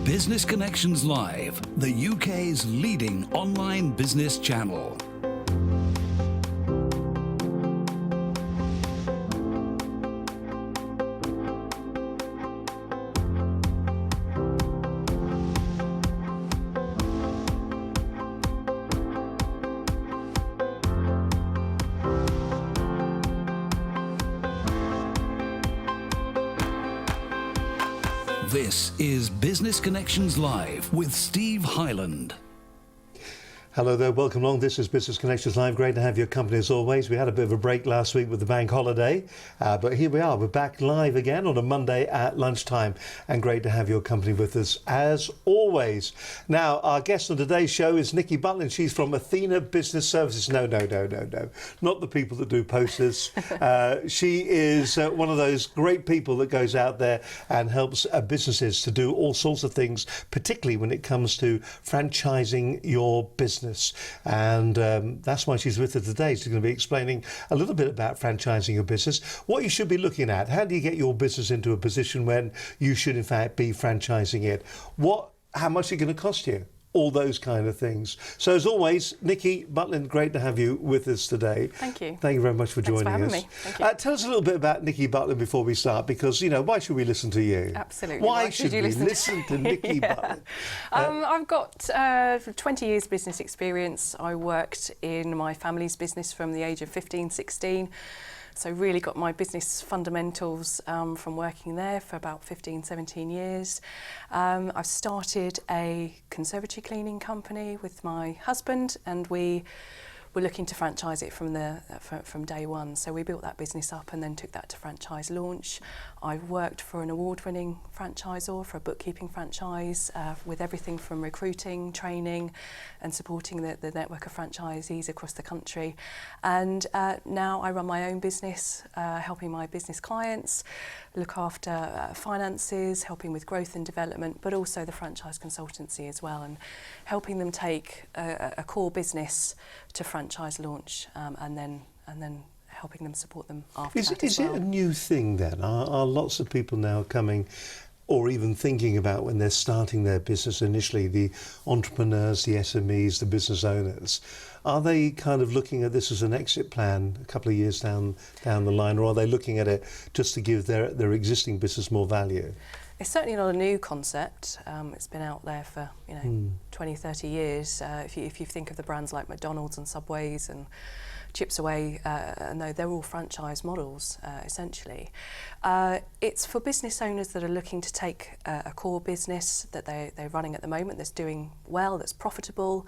Business Connections Live, the UK's leading online business channel. This is Business Connections Live with Steve Hyland. Hello there, welcome along. This is Business Connections Live. Great to have your company as always. We had a bit of a break last week with the bank holiday, but here we are. We're back live again on a Monday at lunchtime, and great to have your company with us as always. Now, our guest on today's show is Nikki Butlin. She's from Athena Business Services. No, not the people that do posters. She is one of those great people that goes out there and helps businesses to do all sorts of things, particularly when it comes to franchising your business. And that's why she's with us today. She's going to be explaining a little bit about franchising your business, what you should be looking at, how do you get your business into a position when you should in fact be franchising it, how much is it going to cost you, all those kind of things. So as always, Nikki Butlin, great to have you with us today. Thank you. Thank you very much for joining having us. Me. Thank you. Tell us a little bit about Nikki Butlin before we start, because, you know, why should we listen to you? Absolutely. Why should we listen to Nikki Butlin? I've got 20 years business experience. I worked in my family's business from the age of 15, 16. So really got my business fundamentals from working there for about 15, 17 years. I've started a conservatory cleaning company with my husband, and we were looking to franchise it from day one. So we built that business up and then took that to franchise launch. I've worked for an award-winning franchisor for a bookkeeping franchise with everything from recruiting, training and supporting the network of franchisees across the country. And now I run my own business, helping my business clients look after finances, helping with growth and development, but also the franchise consultancy as well, and helping them take a core business to franchise launch and then helping them support them after that as well. Is it a new thing then? Are lots of people now coming or even thinking about when they're starting their business initially, the entrepreneurs, the SMEs, the business owners, are they kind of looking at this as an exit plan a couple of years down the line, or are they looking at it just to give their existing business more value? It's certainly not a new concept. It's been out there for 20, 30 years. If you think of the brands like McDonald's and Subways and Chips Away, no, they're all franchise models, essentially. It's for business owners that are looking to take a core business that they're running at the moment that's doing well, that's profitable,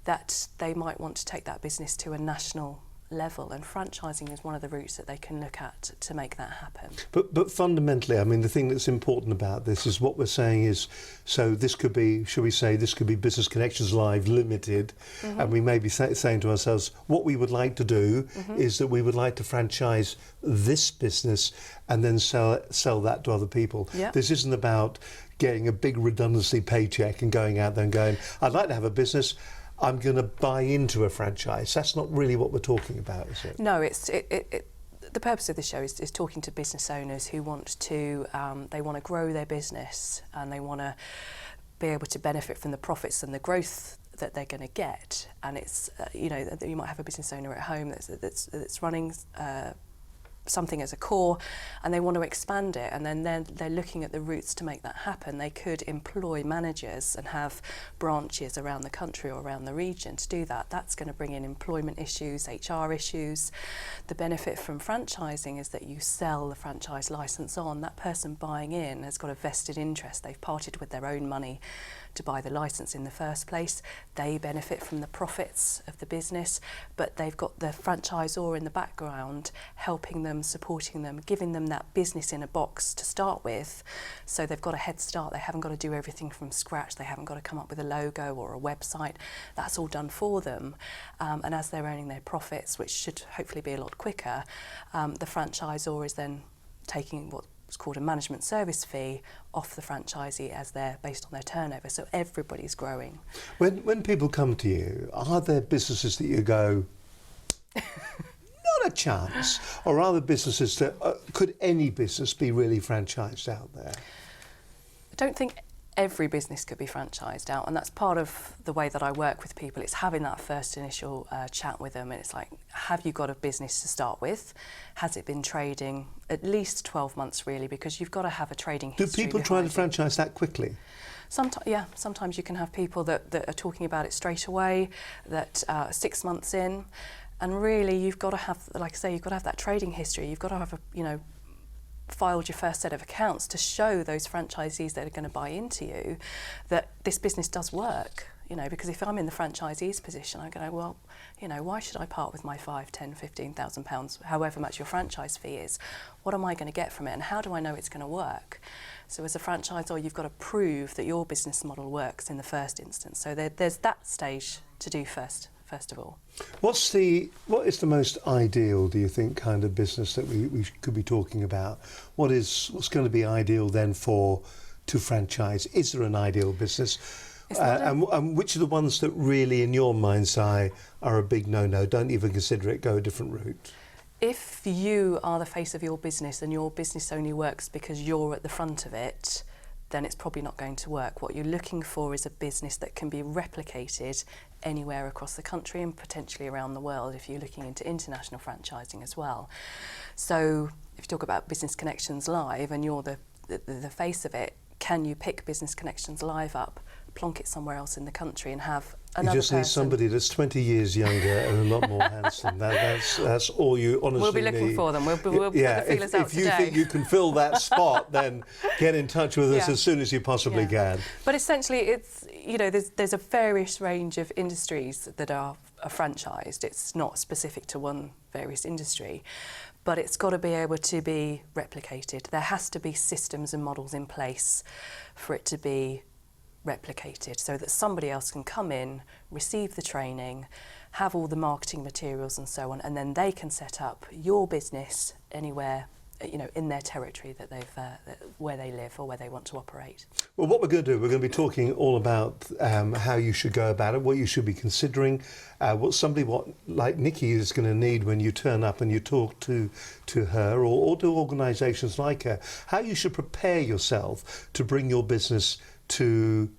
that they might want to take that business to a national level, and franchising is one of the routes that they can look at to make that happen. But fundamentally, I mean, the thing that's important about this is what we're saying is, so this could be, should we say, this could be Business Connections Live Limited, and we may be saying to ourselves, what we would like to do is that we would like to franchise this business and then sell that to other people. Yep. This isn't about getting a big redundancy paycheck and going out there and going, I'd like to have a business, I'm going to buy into a franchise. That's not really what we're talking about, is it? No, the purpose of the show is talking to business owners who want to grow their business, and they want to be able to benefit from the profits and the growth that they're going to get. And it's you might have a business owner at home that's running something as a core, and they want to expand it, and then they're looking at the routes to make that happen. They could employ managers and have branches around the country or around the region to do that. That's going to bring in employment issues, HR issues. The benefit from franchising is that you sell the franchise license on. That person buying in has got a vested interest. They've parted with their own money to buy the license in the first place. They benefit from the profits of the business, but they've got the franchisor in the background helping them, supporting them, giving them that business in a box to start with. So they've got a head start. They haven't got to do everything from scratch. They haven't got to come up with a logo or a website. That's all done for them. And as they're earning their profits, which should hopefully be a lot quicker, the franchisor is then taking what's called a management service fee off the franchisee as they're based on their turnover. So everybody's growing. When people come to you, are there businesses that you go, not a chance, or are there businesses that could any business be really franchised out there? I don't think every business could be franchised out, and that's part of the way that I work with people. It's having that first initial chat with them, and it's like, have you got a business to start with? Has it been trading at least 12 months really, because you've got to have a trading history. Do people try to franchise that quickly? Sometimes you can have people that are talking about it straight away, that 6 months in, and really you've got to have, like I say, you've got to have that trading history. You've got to have filed your first set of accounts to show those franchisees that are going to buy into you that this business does work. Because if I'm in the franchisee's position, I go, well, why should I part with my £5,000, £10,000, £15,000, however much your franchise fee is? What am I going to get from it, and how do I know it's going to work? So as a franchisor, you've got to prove that your business model works in the first instance. So there's that stage to do first of all. What is the most ideal, do you think, kind of business that we could be talking about? What's going to be ideal then to franchise? Is there an ideal business? And which are the ones that really, in your mind's eye, are a big no-no? Don't even consider it, go a different route. If you are the face of your business and your business only works because you're at the front of it, then it's probably not going to work. What you're looking for is a business that can be replicated anywhere across the country and potentially around the world if you're looking into international franchising as well. So if you talk about Business Connections Live and you're the face of it, can you pick Business Connections Live up, plonk it somewhere else in the country and have another You just need somebody that's 20 years younger and a lot more handsome. That's all you honestly need. We'll be looking for them. We'll put the feelers out today. If you think you can fill that spot, then get in touch with us as soon as you possibly can. But essentially, it's there's a various range of industries that are franchised. It's not specific to one various industry, but it's got to be able to be replicated. There has to be systems and models in place for it to be replicated so that somebody else can come in, receive the training, have all the marketing materials and so on, and then they can set up your business anywhere in their territory that where they live or where they want to operate. Well, what we're going to do, we're going to be talking all about how you should go about it, what you should be considering, what like Nikki is going to need when you turn up and you talk to her or to organisations like her, how you should prepare yourself to bring your business to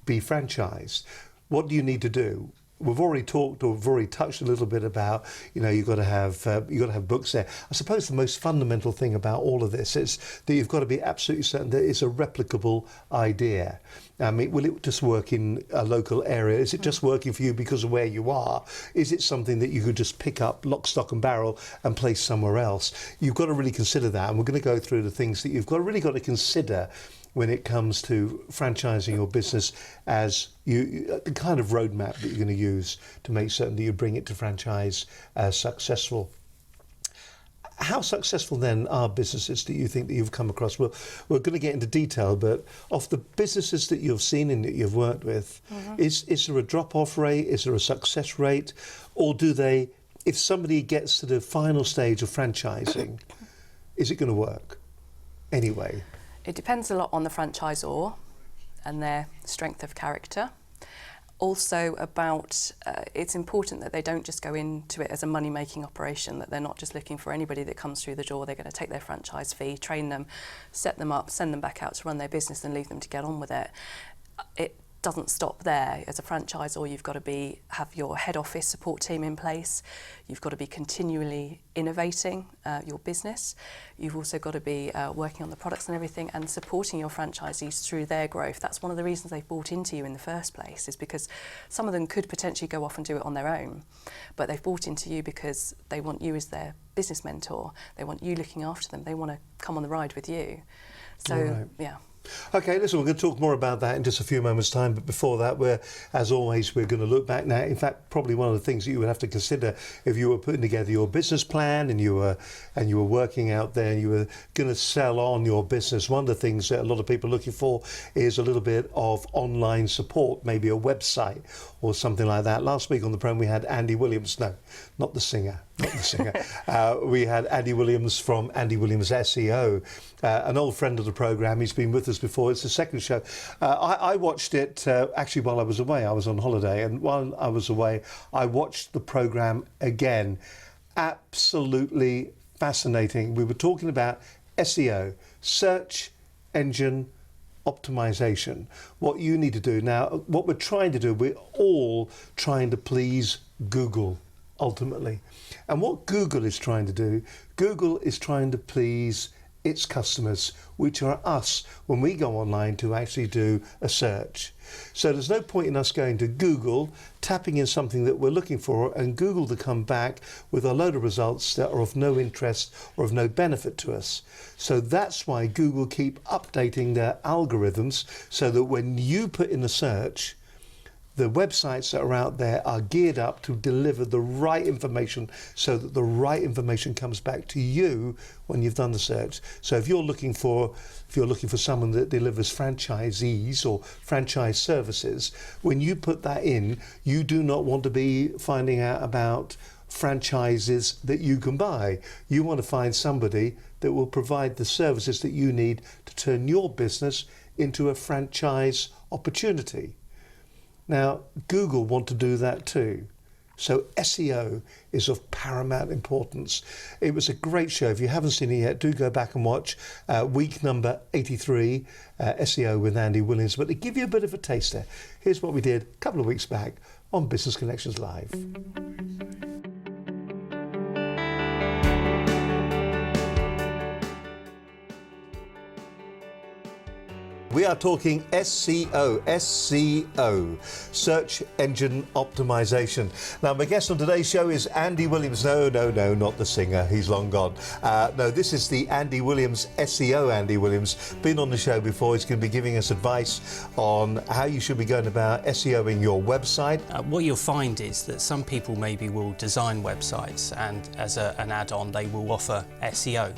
be franchised. What do you need to do? We've already touched a little bit about, you've got to have books there. I suppose the most fundamental thing about all of this is that you've got to be absolutely certain that it's a replicable idea. I mean, will it just work in a local area? Is it just working for you because of where you are? Is it something that you could just pick up, lock, stock and barrel and place somewhere else? You've got to really consider that, and we're going to go through the things that you've really got to consider when it comes to franchising your business, as the kind of roadmap that you're going to use to make certain that you bring it to franchise successful. How successful then are businesses that you think that you've come across? Well, we're going to get into detail, but of the businesses that you've seen and that you've worked with, is there a drop-off rate? Is there a success rate? Or do they, if somebody gets to the final stage of franchising, is it going to work anyway? It depends a lot on the franchisor and their strength of character. Also about, it's important that they don't just go into it as a money-making operation, that they're not just looking for anybody that comes through the door. They're going to take their franchise fee, train them, set them up, send them back out to run their business and leave them to get on with it. It doesn't stop there. As a franchisor, you've got to have your head office support team in place. You've got to be continually innovating your business. You've also got to be working on the products and everything and supporting your franchisees through their growth. That's one of the reasons they've bought into you in the first place, is because some of them could potentially go off and do it on their own, but they've bought into you because they want you as their business mentor. They want you looking after them. They want to come on the ride with you. So, yeah. Okay, listen, we're going to talk more about that in just a few moments' time, but before that, as always, we're going to look back now. In fact, probably one of the things that you would have to consider if you were putting together your business plan and you were working out there and you were going to sell on your business, one of the things that a lot of people are looking for is a little bit of online support, maybe a website or something like that. Last week on the program we had Andy Williams, no, not the singer. We had Andy Williams from Andy Williams SEO, an old friend of the programme. He's been with us before. It's the second show. I watched it actually while I was away. I was on holiday, and while I was away, I watched the programme again. Absolutely fascinating. We were talking about SEO, search engine optimization. What you need to do now, what we're trying to do, we're all trying to please Google ultimately. And what Google is trying to do, Google is trying to please its customers, which are us, when we go online to actually do a search. So there's no point in us going to Google, tapping in something that we're looking for, and Google to come back with a load of results that are of no interest or of no benefit to us. So that's why Google keep updating their algorithms so that when you put in a search, the websites that are out there are geared up to deliver the right information so that the right information comes back to you when you've done the search. So if you're looking for someone that delivers franchisees or franchise services, when you put that in, you do not want to be finding out about franchises that you can buy. You want to find somebody that will provide the services that you need to turn your business into a franchise opportunity. Now, Google want to do that too. So SEO is of paramount importance. It was a great show. If you haven't seen it yet, do go back and watch week number 83, SEO with Andy Williams. But to give you a bit of a taster, here's what we did a couple of weeks back on Business Connections Live. We are talking SEO, Search Engine Optimization. Now, my guest on today's show is Andy Williams. No, not the singer. He's long gone. No, this is the Andy Williams, SEO Andy Williams. Been on the show before. He's going to be giving us advice on how you should be going about SEOing your website. What you'll find is that some people maybe will design websites and as an add-on they will offer SEO.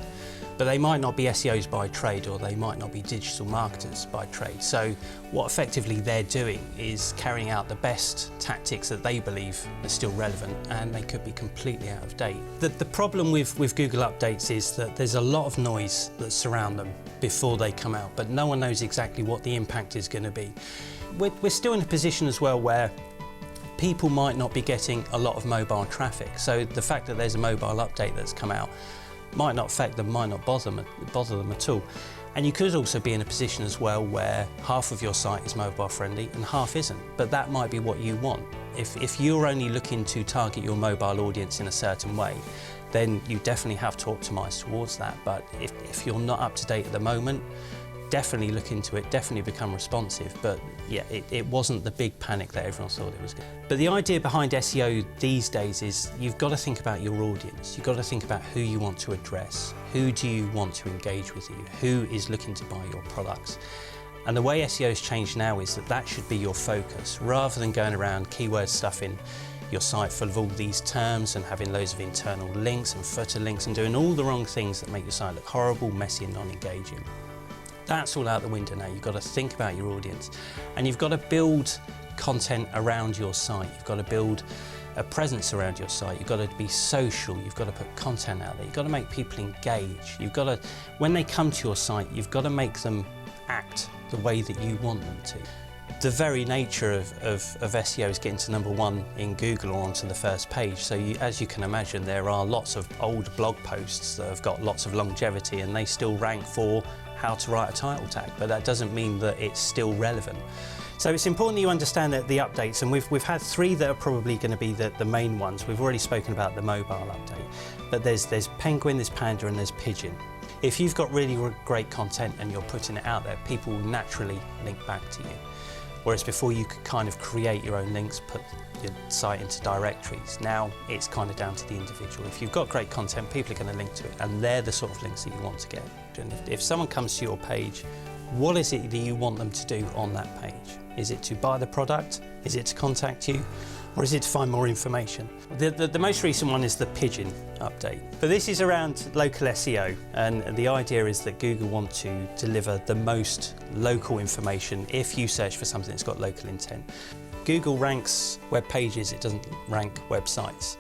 But they might not be SEOs by trade, or they might not be digital marketers by trade. So what effectively they're doing is carrying out the best tactics that they believe are still relevant, and they could be completely out of date. The problem with Google Updates is that there's a lot of noise that surround them before they come out, but no one knows exactly what the impact is going to be. We're still in a position as well where people might not be getting a lot of mobile traffic. So the fact that there's a mobile update that's come out might not affect them, might not bother them at all. And you could also be in a position as well where half of your site is mobile friendly and half isn't, but that might be what you want. If you're only looking to target your mobile audience in a certain way, then you definitely have to optimize towards that. But if you're not up to date at the moment, definitely look into it, definitely become responsive. But yeah, it wasn't the big panic that everyone thought it was going to be. But the idea behind SEO these days is you've got to think about your audience. You've got to think about who you want to address. Who do you want to engage with you? Who is looking to buy your products? And the way SEO has changed now is that should be your focus, rather than going around keyword stuffing your site full of all these terms and having loads of internal links and footer links and doing all the wrong things that make your site look horrible, messy and non-engaging. That's all out the window now. You've got to think about your audience, and you've got to build content around your site. You've got to build a presence around your site. You've got to be social. You've got to put content out there. You've got to make people engage. You've got to, when they come to your site, you've got to make them act the way that you want them to. The very nature of SEO is getting to #1 in Google or onto the first page. So as you can imagine, there are lots of old blog posts that have got lots of longevity and they still rank for how to write a title tag, but that doesn't mean that it's still relevant. So it's important that you understand that the updates, and we've had 3 that are probably going to be the main ones. We've already spoken about the mobile update, but there's Penguin, there's Panda and there's Pigeon. If you've got really great content and you're putting it out there, people will naturally link back to you. Whereas before you could kind of create your own links, put your site into directories. Now it's kind of down to the individual. If you've got great content, people are going to link to it, and they're the sort of links that you want to get. And if someone comes to your page, what is it that you want them to do on that page? Is it to buy the product? Is it to contact you? Or is it to find more information? The most recent one is the Pigeon update. But this is around local SEO, and the idea is that Google want to deliver the most local information if you search for something that's got local intent. Google ranks web pages, it doesn't rank websites.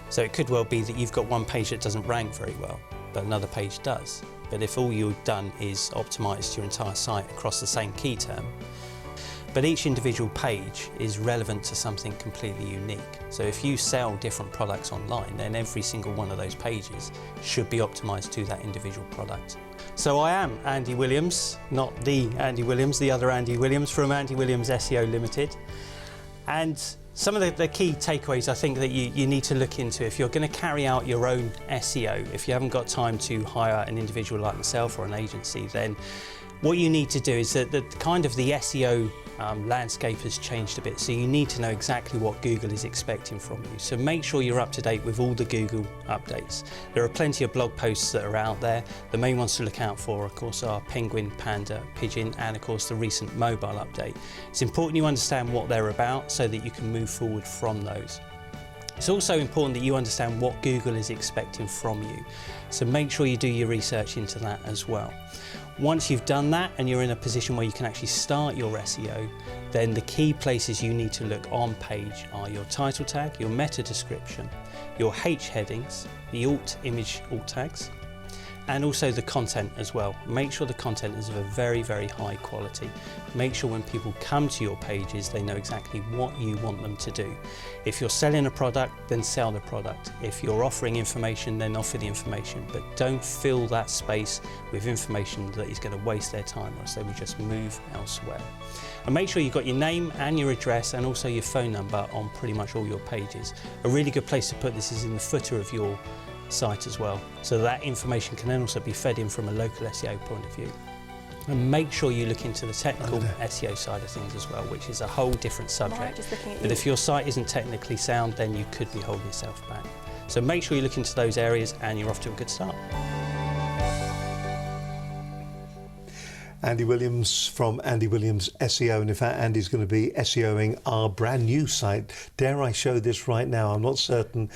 So it could well be that you've got one page that doesn't rank very well, but another page does. But if all you've done is optimised your entire site across the same key term, but each individual page is relevant to something completely unique. So if you sell different products online, then every single one of those pages should be optimised to that individual product. So I am Andy Williams, not the Andy Williams, the other Andy Williams from Andy Williams SEO Limited. And some of the key takeaways I think that you need to look into if you're going to carry out your own SEO, if you haven't got time to hire an individual like myself or an agency, then what you need to do is that the SEO landscape has changed a bit, so you need to know exactly what Google is expecting from you. So make sure you're up to date with all the Google updates. There are plenty of blog posts that are out there. The main ones to look out for, of course, are Penguin, Panda, Pigeon, and of course the recent mobile update. It's important you understand what they're about so that you can move forward from those. It's also important that you understand what Google is expecting from you. So make sure you do your research into that as well. Once you've done that and you're in a position where you can actually start your SEO, then the key places you need to look on page are your title tag, your meta description, your H headings, the image alt tags, and also the content as well. Make sure the content is of a very, very high quality. Make sure when people come to your pages, they know exactly what you want them to do. If you're selling a product, then sell the product. If you're offering information, then offer the information. But don't fill that space with information that is going to waste their time, or else they will just move elsewhere. And make sure you've got your name and your address and also your phone number on pretty much all your pages. A really good place to put this is in the footer of your site as well, so that information can then also be fed in from a local SEO point of view. And make sure you look into the technical SEO side of things as well, which is a whole different subject. But if your site isn't technically sound, then you could be holding yourself back. So make sure you look into those areas and you're off to a good start. Andy Williams from Andy Williams SEO, and in fact Andy's going to be SEOing our brand new site. Dare I show this right now? I'm not certain.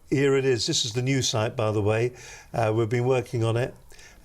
Here it is. This is the new site, by the way. We've been working on it,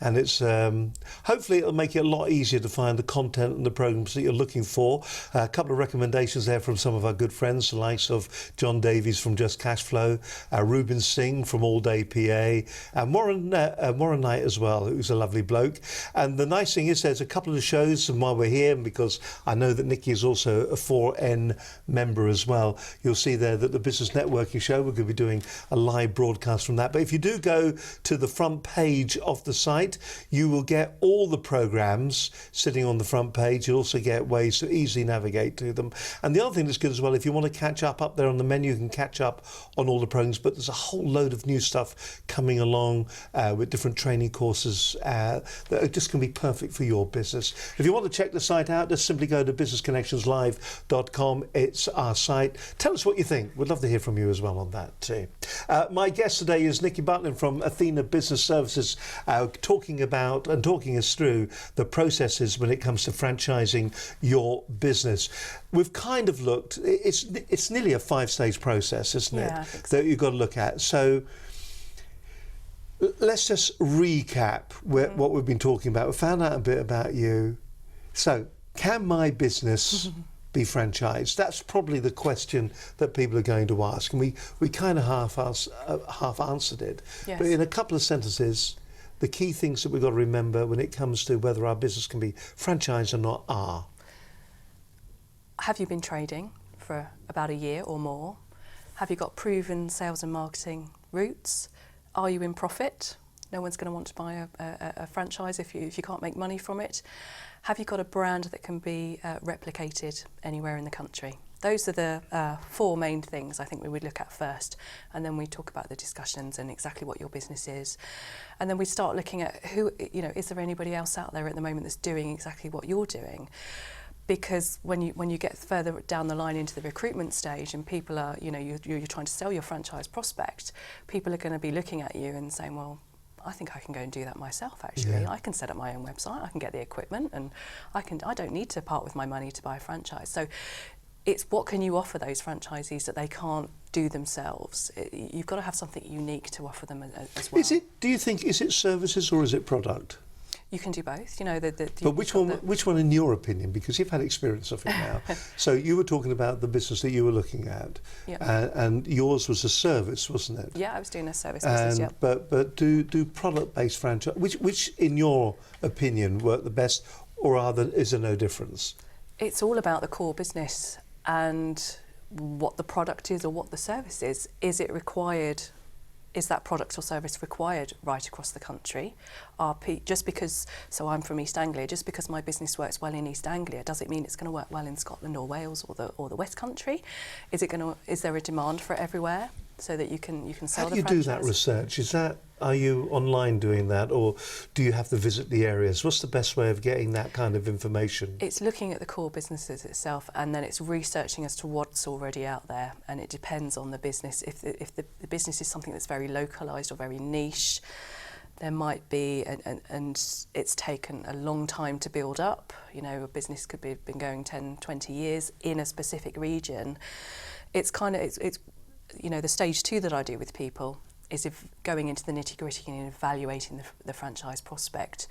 and it's hopefully it'll make it a lot easier to find the content and the programs that you're looking for. A couple of recommendations there from some of our good friends, the likes of John Davies from Just Cashflow, Ruben Singh from All Day PA, and Warren Knight as well, who's a lovely bloke. And the nice thing is there's a couple of shows, and while we're here, because I know that Nikki is also a 4N member as well, you'll see there that the Business Networking Show, we're going to be doing a live broadcast from that. But if you do go to the front page of the site, you will get all the programs sitting on the front page. You'll also get ways to easily navigate to them. And the other thing that's good as well, if you want to catch up there on the menu, you can catch up on all the programs, but there's a whole load of new stuff coming along with different training courses that are just going to be perfect for your business. If you want to check the site out, just simply go to businessconnectionslive.com. It's our site. Tell us what you think. We'd love to hear from you as well on that too. My guest today is Nikki Butlin from Athena Business Services, talking about and talking us through the processes when it comes to franchising your business. We've kind of looked, it's nearly a 5-stage process, isn't it? Yeah, I think so. That you've got to look at. So let's just recap what we've been talking about. We found out a bit about you. So can my business be franchised? That's probably the question that people are going to ask. And we kind of half answered it. Yes. But in a couple of sentences, the key things that we've got to remember when it comes to whether our business can be franchised or not are: have you been trading for about a year or more? Have you got proven sales and marketing routes? Are you in profit? No one's going to want to buy a franchise if you can't make money from it. Have you got a brand that can be replicated anywhere in the country? Those are the 4 main things I think we would look at first, and then we talk about the discussions and exactly what your business is, and then we start looking at who, is there anybody else out there at the moment that's doing exactly what you're doing? Because when you get further down the line into the recruitment stage and people are, you're trying to sell your franchise prospect, people are going to be looking at you and saying, well, I think I can go and do that myself, actually. Yeah. I can set up my own website, I can get the equipment, and I don't need to part with my money to buy a franchise. So it's what can you offer those franchisees that they can't do themselves? You've got to have something unique to offer them as well. Do you think, is it services or is it product? You can do both. But which one in your opinion? Because you've had experience of it now. So you were talking about the business that you were looking at, and yours was a service, wasn't it? Yeah, I was doing a service business. Yeah. But do product-based franchise, which in your opinion work the best, or is there no difference? It's all about the core business and what the product is or what the service is. Is it required is that product or service required right across the country? Just because, so I'm from East Anglia, just because my business works well in East Anglia, does it mean it's going to work well in Scotland or Wales or the West Country? Is there a demand for it everywhere so that you can sell the franchise? How do you do that research? Are you online doing that, or do you have to visit the areas? What's the best way of getting that kind of information? It's looking at the core businesses itself, and then it's researching as to what's already out there, and it depends on the business. If the business is something that's very localised or very niche, there might be, and it's taken a long time to build up. You know, a business could be been going 10, 20 years in a specific region. It's you know, the stage 2 that I do with people is going into the nitty-gritty and evaluating the franchise prospect.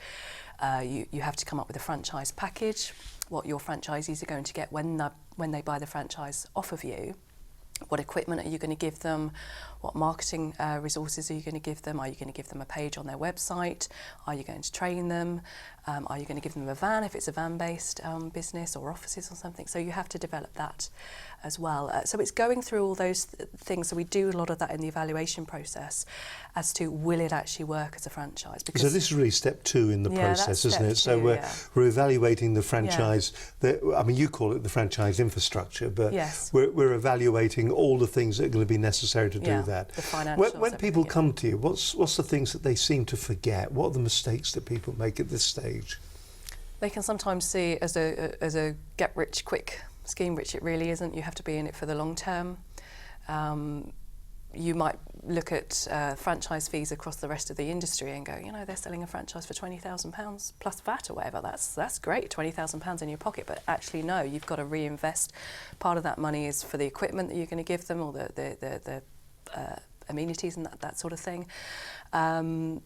You have to come up with a franchise package, what your franchisees are going to get when they buy the franchise off of you. What equipment are you going to give them? What marketing resources are you going to give them? Are you going to give them a page on their website? Are you going to train them? Are you going to give them a van if it's a van-based business, or offices or something? So you have to develop that as well. So it's going through all those things. So we do a lot of that in the evaluation process as to will it actually work as a franchise. Because so this is really step 2 in the process, isn't it? So we're evaluating the franchise. I mean, you call it the franchise infrastructure, but we're evaluating all the things that are going to be necessary to do that. The financials, when people come to you, what's the things that they seem to forget? What are the mistakes that people make at this stage? They can sometimes see it as a get-rich-quick scheme, which it really isn't. You have to be in it for the long term. You might look at franchise fees across the rest of the industry and go, you know, they're selling a franchise for £20,000 plus VAT or whatever. That's great, £20,000 in your pocket. But actually, no, you've got to reinvest. Part of that money is for the equipment that you're going to give them, or the amenities and that sort of thing. And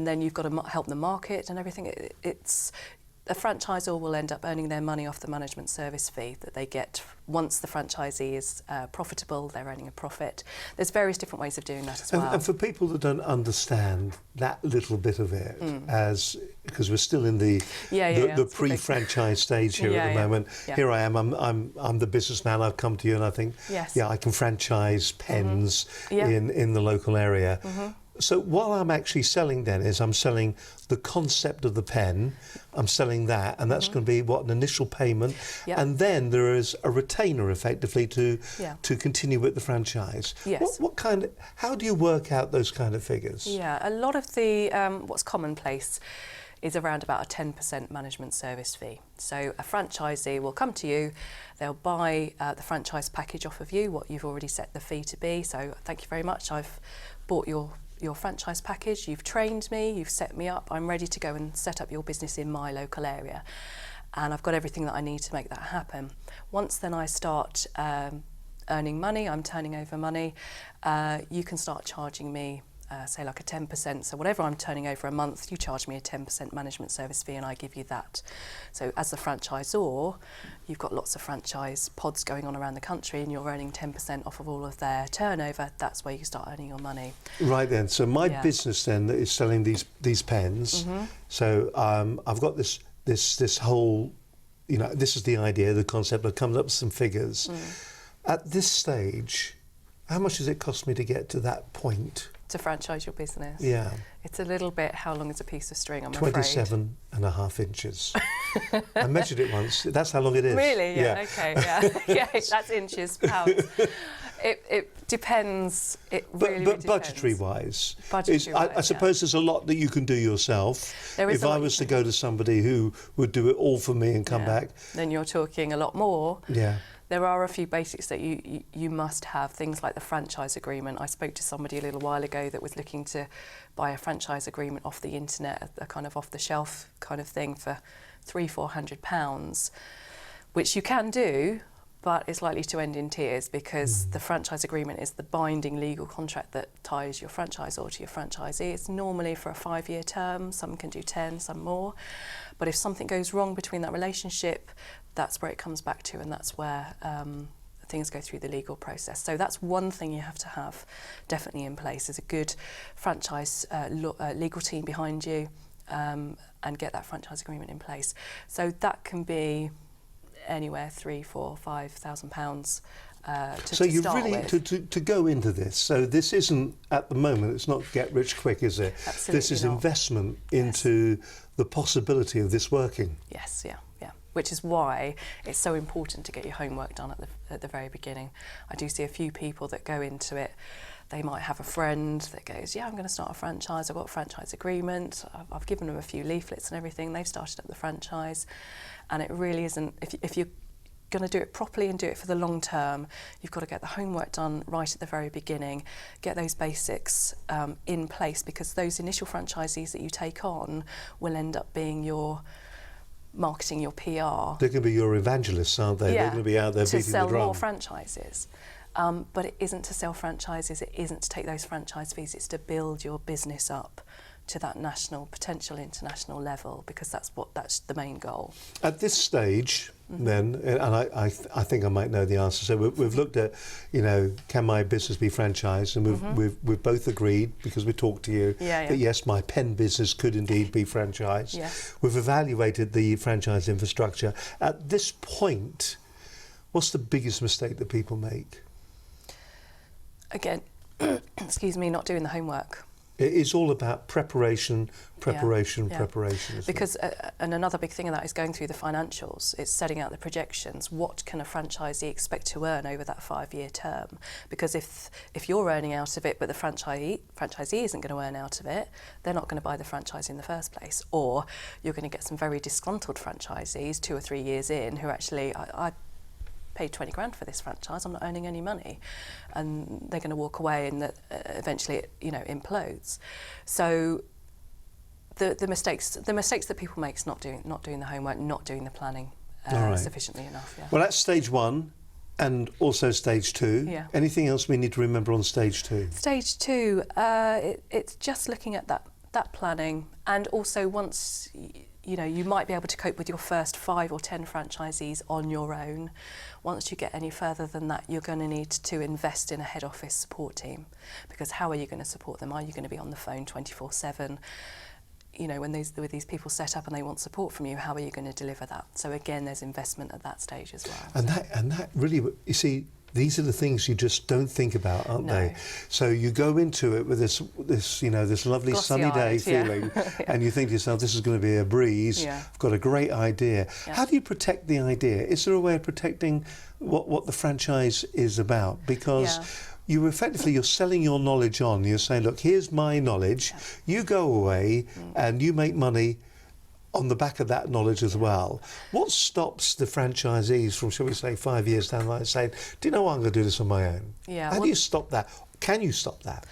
then you've got to help them market and everything. A franchisor will end up earning their money off the management service fee that they get once the franchisee is profitable. They're earning a profit. There's various different ways of doing that as well. And for people that don't understand that little bit of it, because we're still in the pre-franchise stage here at the moment. Here I am. I'm the businessman. I've come to you and I think, I can franchise pens in the local area. So what I'm actually selling then is I'm selling the concept of the pen, I'm selling that, and that's going to be an initial payment, and then there is a retainer effectively to continue with the franchise. Yes. How do you work out those kind of figures? Yeah, a lot of the what's commonplace is around about a 10% management service fee. So a franchisee will come to you, they'll buy the franchise package off of you, what you've already set the fee to be. So thank you very much, I've bought your franchise package, you've trained me, you've set me up, I'm ready to go and set up your business in my local area. And I've got everything that I need to make that happen. Once then I start earning money, I'm turning over money, you can start charging me say like a 10%, so whatever I'm turning over a month, you charge me a 10% management service fee and I give you that. So as the franchisor, you've got lots of franchise pods going on around the country and you're earning 10% off of all of their turnover. That's where you start earning your money. Right then, so my business then that is selling these pens, so I've got this whole, you know, this is the idea, the concept, I've come up with some figures. At this stage, how much does it cost me to get to that point? To franchise your business? Yeah. It's a little bit, how long is a piece of string, I'm 27.5 inches. I measured it once. That's how long it is. Really? Yeah. Okay. Yeah. Yeah. That's inches, pounds. It depends. It really but depends. Budgetary-wise, I suppose there's a lot that you can do yourself. If I was to go to somebody who would do it all for me and come back, then you're talking a lot more. Yeah. There are a few basics that you must have, things like the franchise agreement. I spoke to somebody a little while ago that was looking to buy a franchise agreement off the internet, a kind of off-the-shelf kind of thing for £300-400, which you can do, but it's likely to end in tears because the franchise agreement is the binding legal contract that ties your franchisor to your franchisee. It's normally for a 5-year term, some can do 10, some more. But if something goes wrong between that relationship, that's where it comes back to, and that's where things go through the legal process. So that's one thing you have to have definitely in place, is a good franchise legal team behind you, and get that franchise agreement in place. So that can be anywhere £3,000, £4,000, £5,000. So you start really with. to go into this. So this isn't at the moment. It's not get rich quick, is it? Absolutely This is not. investment into the possibility of this working. Yes, yeah. Which is why it's so important to get your homework done at the very beginning. I do see a few people that go into it. They might have a friend that goes, yeah, I'm going to start a franchise. I've got a franchise agreement. I've given them a few leaflets and everything. They've started up the franchise, and it really isn't. If you're going to do it properly and do it for the long term, you've got to get the homework done right at the very beginning, get those basics in place, because those initial franchisees that you take on will end up being your marketing, your PR. They're going to be your evangelists, aren't they? Yeah, They're going to be out there to beating sell the drum. more franchises. But it isn't to sell franchises, it isn't to take those franchise fees, it's to build your business up to that national, potential international level, because that's the main goal. At this stage, then, and I think I might know the answer. So we've looked at, can my business be franchised? And we've both agreed, because we talked to you, that yes, my pen business could indeed be franchised. Yes. We've evaluated the franchise infrastructure. At this point, what's the biggest mistake that people make? Again, excuse me, not doing the homework. It's all about preparation. Isn't Because, and another big thing of that is going through the financials. It's setting out the projections. What can a franchisee expect to earn over that 5-year term? Because if you're earning out of it, but the franchisee isn't going to earn out of it, they're not going to buy the franchise in the first place. Or you're going to get some very disgruntled franchisees 2 or 3 years in who actually, I paid 20 grand for this franchise, I'm not earning any money, and they're going to walk away, and that eventually it implodes. So the mistakes that people make is not doing the homework, not doing the planning sufficiently enough. Yeah. Well, that's stage 1 and also stage 2. Yeah. Anything else we need to remember on stage 2? Stage 2, it's just looking at that planning, and also once you might be able to cope with your first 5 or 10 franchisees on your own. Once you get any further than that, you're going to need to invest in a head office support team, because how are you going to support them? Are you going to be on the phone 24/7? When these people set up and they want support from you, how are you going to deliver that? So again, there's investment at that stage as well. And that really, you see, these are the things you just don't think about, aren't they? So you go into it with this lovely Glossy sunny day eyes, feeling, and you think to yourself, this is going to be a breeze. Yeah. I've got a great idea. Yeah. How do you protect the idea? Is there a way of protecting what the franchise is about? Because you're selling your knowledge on. You're saying, look, here's my knowledge. Yeah. You go away and you make money on the back of that knowledge as well. What stops the franchisees from, shall we say, 5 years down the line saying, do you know what, I'm going to do this on my own? Yeah. How do you stop that? Can you stop that?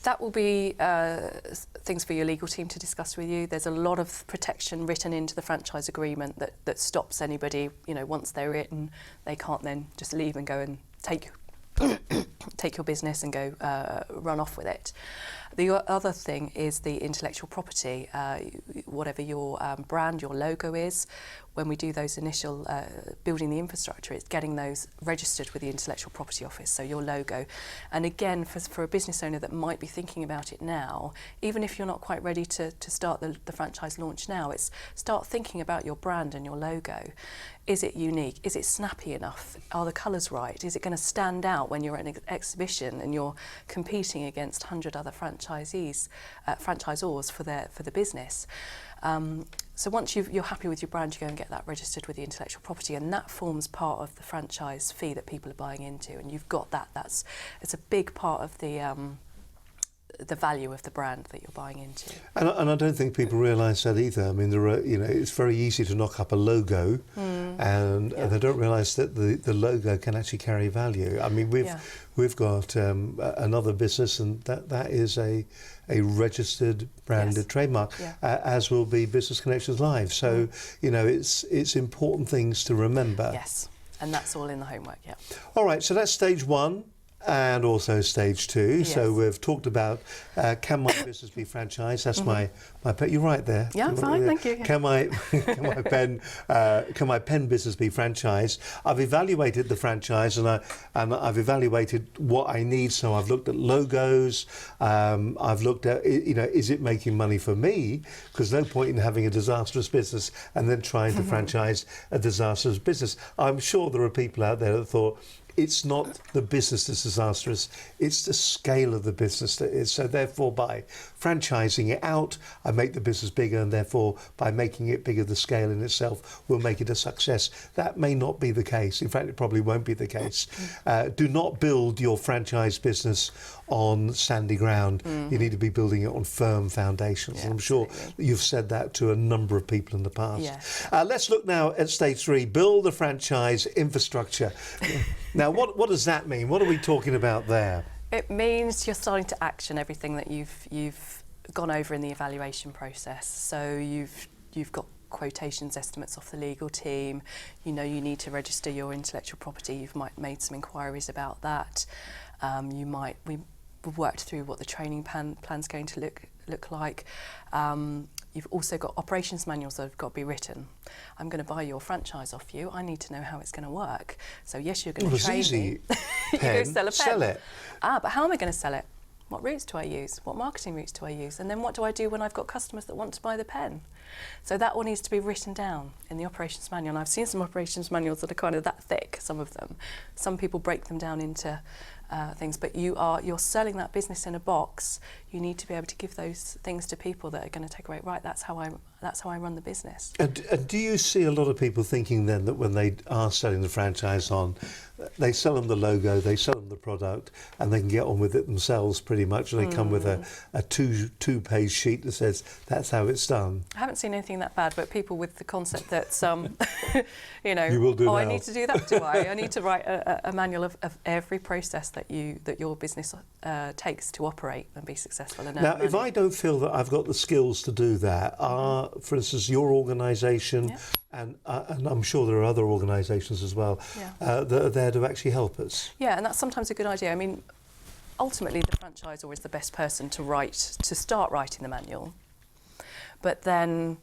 That will be things for your legal team to discuss with you. There's a lot of protection written into the franchise agreement that stops anybody, once they're written, they can't then just leave and go and take your business and go run off with it. The other thing is the intellectual property, whatever your brand, your logo is. When we do those initial building the infrastructure, it's getting those registered with the Intellectual Property Office, so your logo. And again, for a business owner that might be thinking about it now, even if you're not quite ready to start the franchise launch now, it's start thinking about your brand and your logo. Is it unique? Is it snappy enough? Are the colours right? Is it going to stand out when you're at an exhibition and you're competing against 100 other franchisors for the business? So once you're happy with your brand, you go and get that registered with the intellectual property, and that forms part of the franchise fee that people are buying into. And you've got that. It's a big part of the value of the brand that you're buying into. And I don't think people realise that either. I mean, it's very easy to knock up a logo, and they don't realise that the logo can actually carry value. I mean, we've got another business, and that is a registered branded trademark, as will be Business Connections Live. So it's important things to remember. Yes, and that's all in the homework. Yeah. All right, so that's stage 1. And also stage 2. Yes. So we've talked about can my business be franchised? That's my my pen. You're right there. Yeah, I'm fine, thank you. Can my pen business be franchised? I've evaluated the franchise, and I've evaluated what I need. So I've looked at logos. I've looked at, is it making money for me? Because no point in having a disastrous business and then trying to franchise a disastrous business. I'm sure there are people out there that thought, it's not the business that's disastrous, it's the scale of the business that is. So therefore, by franchising it out, I make the business bigger, and therefore, by making it bigger, the scale in itself will make it a success. That may not be the case. In fact, it probably won't be the case. Do not build your franchise business on sandy ground. You need to be building it on firm foundations. Yeah, and I'm sure you've said that to a number of people in the past. Yeah. Let's look now at stage 3, build the franchise infrastructure. Now, what does that mean? What are we talking about there? It means you're starting to action everything that you've gone over in the evaluation process. So you've got quotations, estimates off the legal team. You know you need to register your intellectual property. You've made some inquiries about that. We've worked through what the training plan's going to look like. You've also got operations manuals that have got to be written. I'm going to buy your franchise off you. I need to know how it's going to work. So yes, you're going to train me. You're going to sell a pen. Sell it. But how am I going to sell it? What routes do I use? What marketing routes do I use? And then what do I do when I've got customers that want to buy the pen? So that all needs to be written down in the operations manual. And I've seen some operations manuals that are kind of that thick, some of them. Some people break them down into things, but you're selling that business in a box. You need to be able to give those things to people that are going to take away. Right, that's how I run the business. And do you see a lot of people thinking then that when they are selling the franchise on, they sell them the logo, they sell them the product, and they can get on with it themselves pretty much, and they come with a two-page sheet that says that's how it's done? I haven't seen anything that bad, but people with the concept that You will do now. I need to do that, do I? I need to write a manual of every process that your business takes to operate and be successful. And now, if I don't feel that I've got the skills to do that, for instance, your organisation, and I'm sure there are other organisations as well, that are there to actually help us. Yeah, and that's sometimes a good idea. I mean, ultimately, the franchisor is the best person to start writing the manual, but then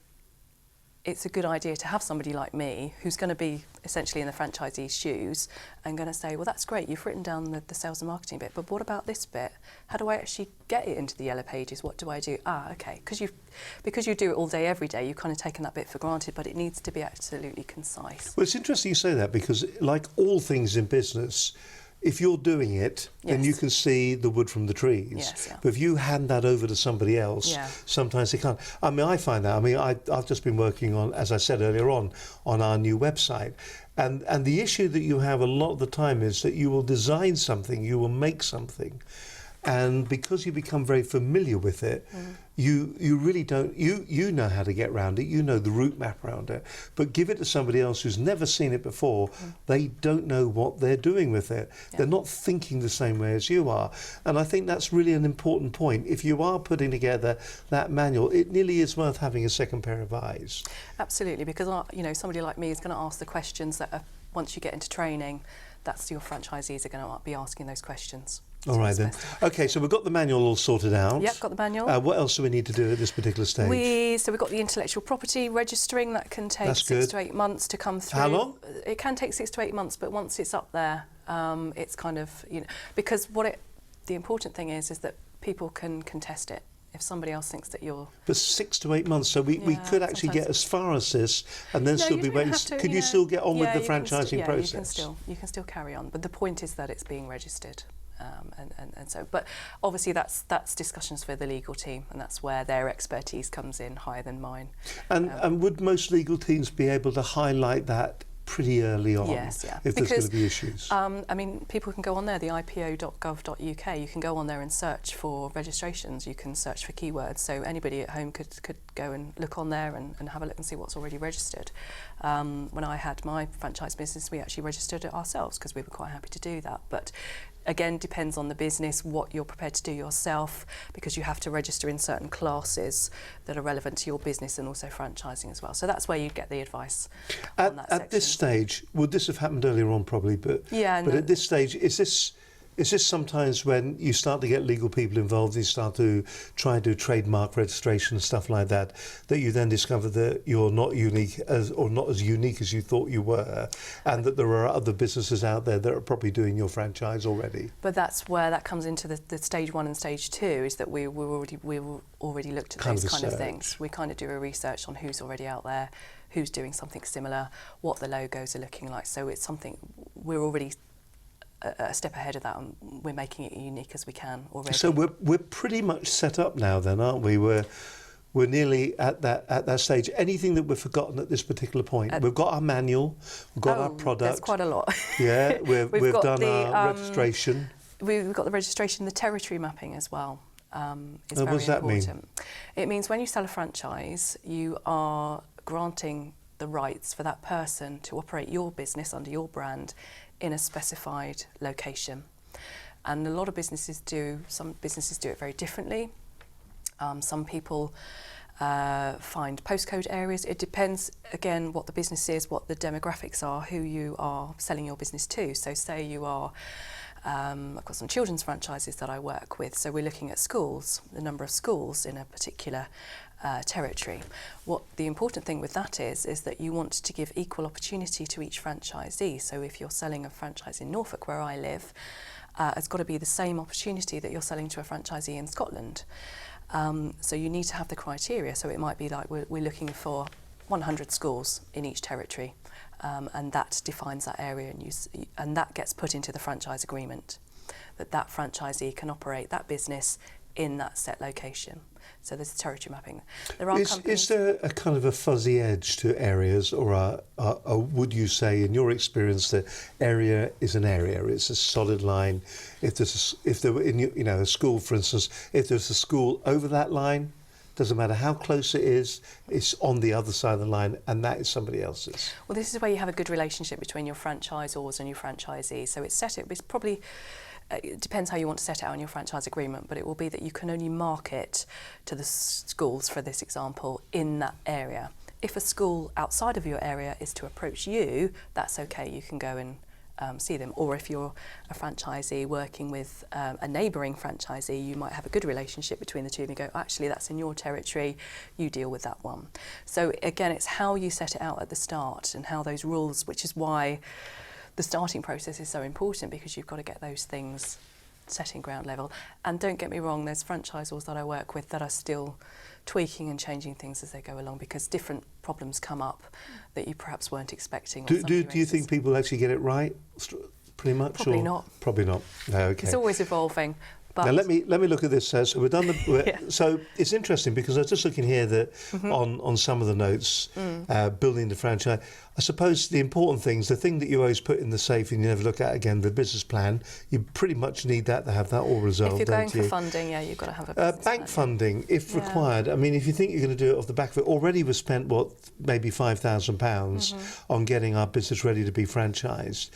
it's a good idea to have somebody like me who's going to be essentially in the franchisee's shoes and going to say, well, that's great, you've written down the sales and marketing bit, but what about this bit? How do I actually get it into the yellow pages? What do I do? Okay, because you do it all day, every day, you've kind of taken that bit for granted, but it needs to be absolutely concise. Well, it's interesting you say that, because like all things in business, if you're doing it, then you can see the wood from the trees. Yes, yeah. But if you hand that over to somebody else, sometimes they can't. I mean, I find that. I mean, I've just been working on, as I said earlier on our new website. And the issue that you have a lot of the time is that you will design something, you will make something, and because you become very familiar with it, you really don't, you know how to get around it, you know the route map around it, but give it to somebody else who's never seen it before, they don't know what they're doing with it. They're not thinking the same way as you are. And I think that's really an important point. If you are putting together that manual, it nearly is worth having a second pair of eyes. Absolutely, because somebody like me is going to ask the questions that are, once you get into training, that's your franchisees are going to be asking those questions. All right then. Okay, so we've got the manual all sorted out. Yep, got the manual. What else do we need to do at this particular stage? So we've got the intellectual property registering. That can take 6 to 8 months to come through. How long? It can take 6 to 8 months, but once it's up there, it's kind of, because the important thing is that people can contest it. If somebody else thinks that you're... But 6 to 8 months, so we could actually get as far as this and then still be waiting. Could you still get on with the franchising process? You can still carry on, but the point is that it's being registered. But obviously that's discussions for the legal team, and that's where their expertise comes in higher than mine. And would most legal teams be able to highlight that pretty early on? Yes, if there's going to be issues? I mean, people can go on there, the ipo.gov.uk, you can go on there and search for registrations, you can search for keywords, so anybody at home could go and look on there and have a look and see what's already registered. When I had my franchise business, we actually registered it ourselves because we were quite happy to do that. But again, depends on the business, what you're prepared to do yourself, because you have to register in certain classes that are relevant to your business and also franchising as well. So that's where you get the advice on that section. At this stage, would this have happened earlier on probably, but at this stage, is this Is this sometimes when you start to get legal people involved, you start to try and do trademark registration and stuff like that, that you then discover that you're not unique or not as unique as you thought you were, and that there are other businesses out there that are probably doing your franchise already? But that's where that comes into the stage 1 and stage 2, is that we already looked at those kind of things. We kind of do a research on who's already out there, who's doing something similar, what the logos are looking like. So it's something we're already a step ahead of that, and we're making it unique as we can already. So we're pretty much set up now then, aren't we? We're nearly at that stage. Anything that we've forgotten at this particular point? We've got our manual, we've got our product. There's quite a lot. Yeah, we've done our registration. We've got the registration, the territory mapping as well. Is very what does that mean? It means when you sell a franchise, you are granting the rights for that person to operate your business under your brand in a specified location. And a lot of businesses do, some businesses do it very differently. Some people find postcode areas. It depends, again, what the business is, what the demographics are, who you are selling your business to. So say you are, I've got some children's franchises that I work with, so we're looking at schools, the number of schools in a particular territory. What the important thing with that is that you want to give equal opportunity to each franchisee. So if you're selling a franchise in Norfolk, where I live, it's got to be the same opportunity that you're selling to a franchisee in Scotland. So you need to have the criteria. So it might be like we're looking for 100 schools in each territory, and that defines that area, and that gets put into the franchise agreement, that franchisee can operate that business in that set location. So there's territory mapping. There are companies. Is there a kind of a fuzzy edge to areas, or would you say, in your experience, that area is an area? It's a solid line. If there were in a school, for instance, if there's a school over that line, doesn't matter how close it is, it's on the other side of the line, and that is somebody else's. Well, this is where you have a good relationship between your franchisors and your franchisees. So it's probably. It depends how you want to set it out in your franchise agreement, but it will be that you can only market to the schools, for this example, in that area. If a school outside of your area is to approach you, that's okay, you can go and see them. Or if you're a franchisee working with a neighbouring franchisee, you might have a good relationship between the two, and you go, actually, that's in your territory, you deal with that one. So again, it's how you set it out at the start and how those rules, which is why the starting process is so important, because you've got to get those things set in ground level. And don't get me wrong, there's franchisors that I work with that are still tweaking and changing things as they go along, because different problems come up that you perhaps weren't expecting. Do you think people actually get it right, pretty much? Probably not. Probably not. No, okay. It's always evolving. But now let me look at this. So we've done the. Yeah. So it's interesting, because I was just looking here that on some of the notes, building the franchise. I suppose the important things, the thing that you always put in the safe and you never look at again, the business plan. You pretty much need that to have that all resolved. If you're going don't you? for funding, yeah, you've got to have a business bank plan, funding, if required. I mean, if you think you're going to do it off the back of it, already we've spent maybe £5,000 on getting our business ready to be franchised.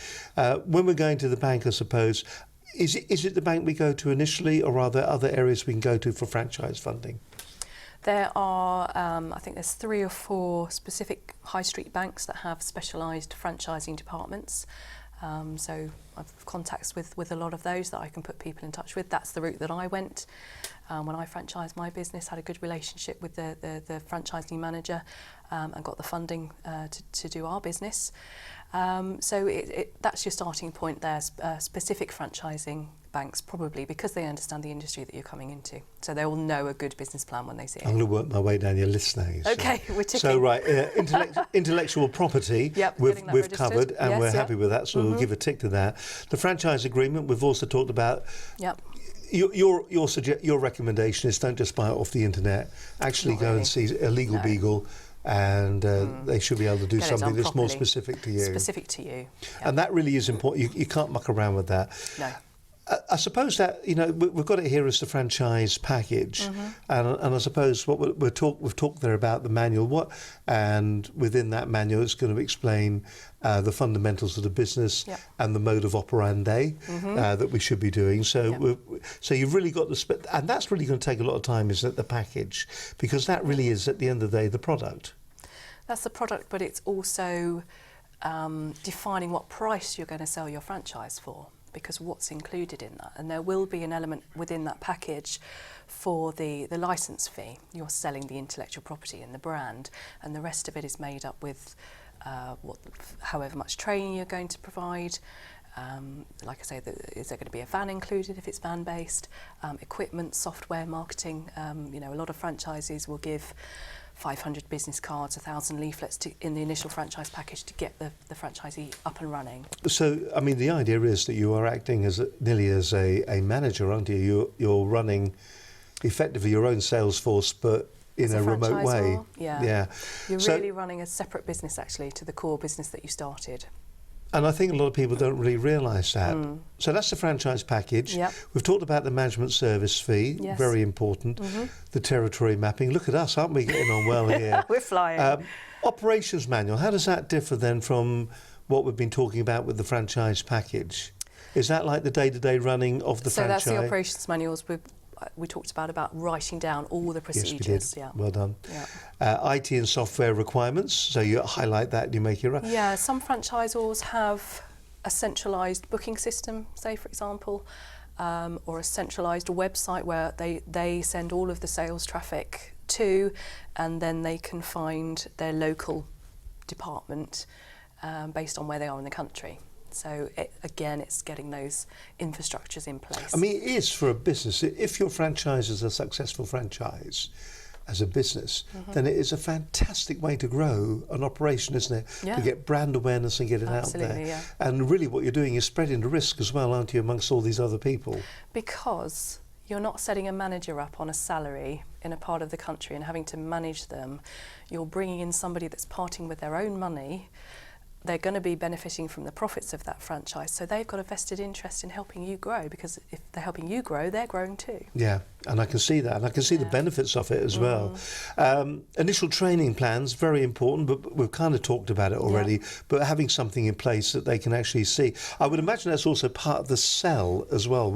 When we're going to the bank, I suppose. Is it the bank we go to initially, or are there other areas we can go to for franchise funding? There are, I think there's 3 or 4 specific high street banks that have specialised franchising departments. So I've contacts with a lot of those that I can put people in touch with. That's the route that I went when I franchised my business. Had a good relationship with the franchising manager and got the funding to do our business. So that's your starting point there. Specific franchising banks, probably, because they understand the industry that you're coming into. So they will know a good business plan when they see it. I'm going to work my way down your list now. Okay, we're ticking. So right, intellectual property, yep, we've covered, and yes, we're happy with that, so we'll give a tick to that. The franchise agreement, we've also talked about. Yep. Your recommendation is don't just buy it off the internet. Actually go and see a legal beagle, and they should be able to do something that's more specific to you. Specific to you. Yep. And that really is important. You can't muck around with that. No. I suppose that, we've got it here as the franchise package, and I suppose what we've talked there about the manual, and within that manual it's going to explain the fundamentals of the business and the mode of operandi that we should be doing. So so you've really got and that's really going to take a lot of time, isn't it, the package, because that really is at the end of the day the product. That's the product, but it's also defining what price you're going to sell your franchise for. because what's included in that, and there will be an element within that package for the license fee. You're selling the intellectual property and the brand, and the rest of it is made up with however much training you're going to provide. Like I say, is there going to be a van included if it's van-based? Equipment, software, marketing. You know, a lot of franchisees will give 500 business cards, 1,000 leaflets in the initial franchise package to get the franchisee up and running. So, I mean, the idea is that you are acting as nearly as a manager, aren't you? You're running effectively your own sales force, but in a remote way. Yeah. You're really running a separate business, actually, to the core business that you started. And I think a lot of people don't really realise that. So that's the franchise package. Yep. We've talked about the management service fee, Yes. very important. The territory mapping. Look at us, aren't we getting on well here? We're flying. Operations manual, how does that differ then from what we've been talking about with the franchise package? Is that like the day-to-day running of the franchise? So that's the operations manuals we talked about writing down all the procedures. Yes, we did. Yeah. Well done. Yeah. IT and software requirements, so you highlight that and you make it right. Yeah, some franchisors have a centralised booking system, say for example, or a centralised website where they send all of the sales traffic to, and then they can find their local department based on where they are in the country. So again, it's getting those infrastructures in place. I mean, it is for a business. If your franchise is a successful franchise as a business, then it is a fantastic way to grow an operation, isn't it? Yeah. To get brand awareness and get it out there. Yeah. And really what you're doing is spreading the risk as well, aren't you, amongst all these other people? Because you're not setting a manager up on a salary in a part of the country and having to manage them. You're bringing in somebody that's parting with their own money. They're going to be benefiting from the profits of that franchise, so they've got a vested interest in helping you grow, because if they're helping you grow, they're growing too. Yeah, and I can see that, and I can see the benefits of it as well. Initial training plans, very important, but we've kind of talked about it already, but having something in place that they can actually see. I would imagine that's also part of the sell as well.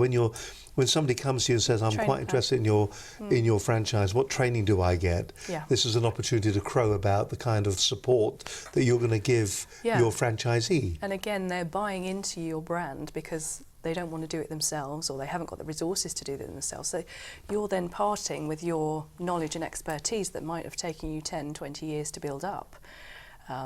When somebody comes to you and says, I'm quite interested in your franchise, what training do I get? Yeah. This is an opportunity to crow about the kind of support that you're going to give your franchisee. And again, they're buying into your brand because they don't want to do it themselves, or they haven't got the resources to do it themselves. So you're then parting with your knowledge and expertise that might have taken you 10, 20 years to build up.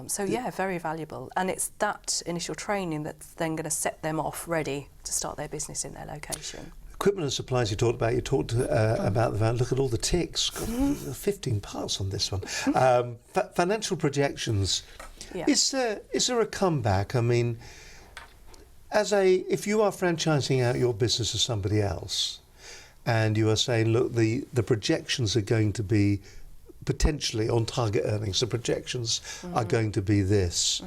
So yeah, very valuable. And it's that initial training that's then going to set them off ready to start their business in their location. Equipment and supplies you talked about. You talked about the van. Look at all the ticks. God, 15 parts on this one. Financial projections. Yeah. Is there a comeback? I mean, if you are franchising out your business to somebody else, and you are saying, look, the projections are going to be potentially on target earnings. The projections are going to be this.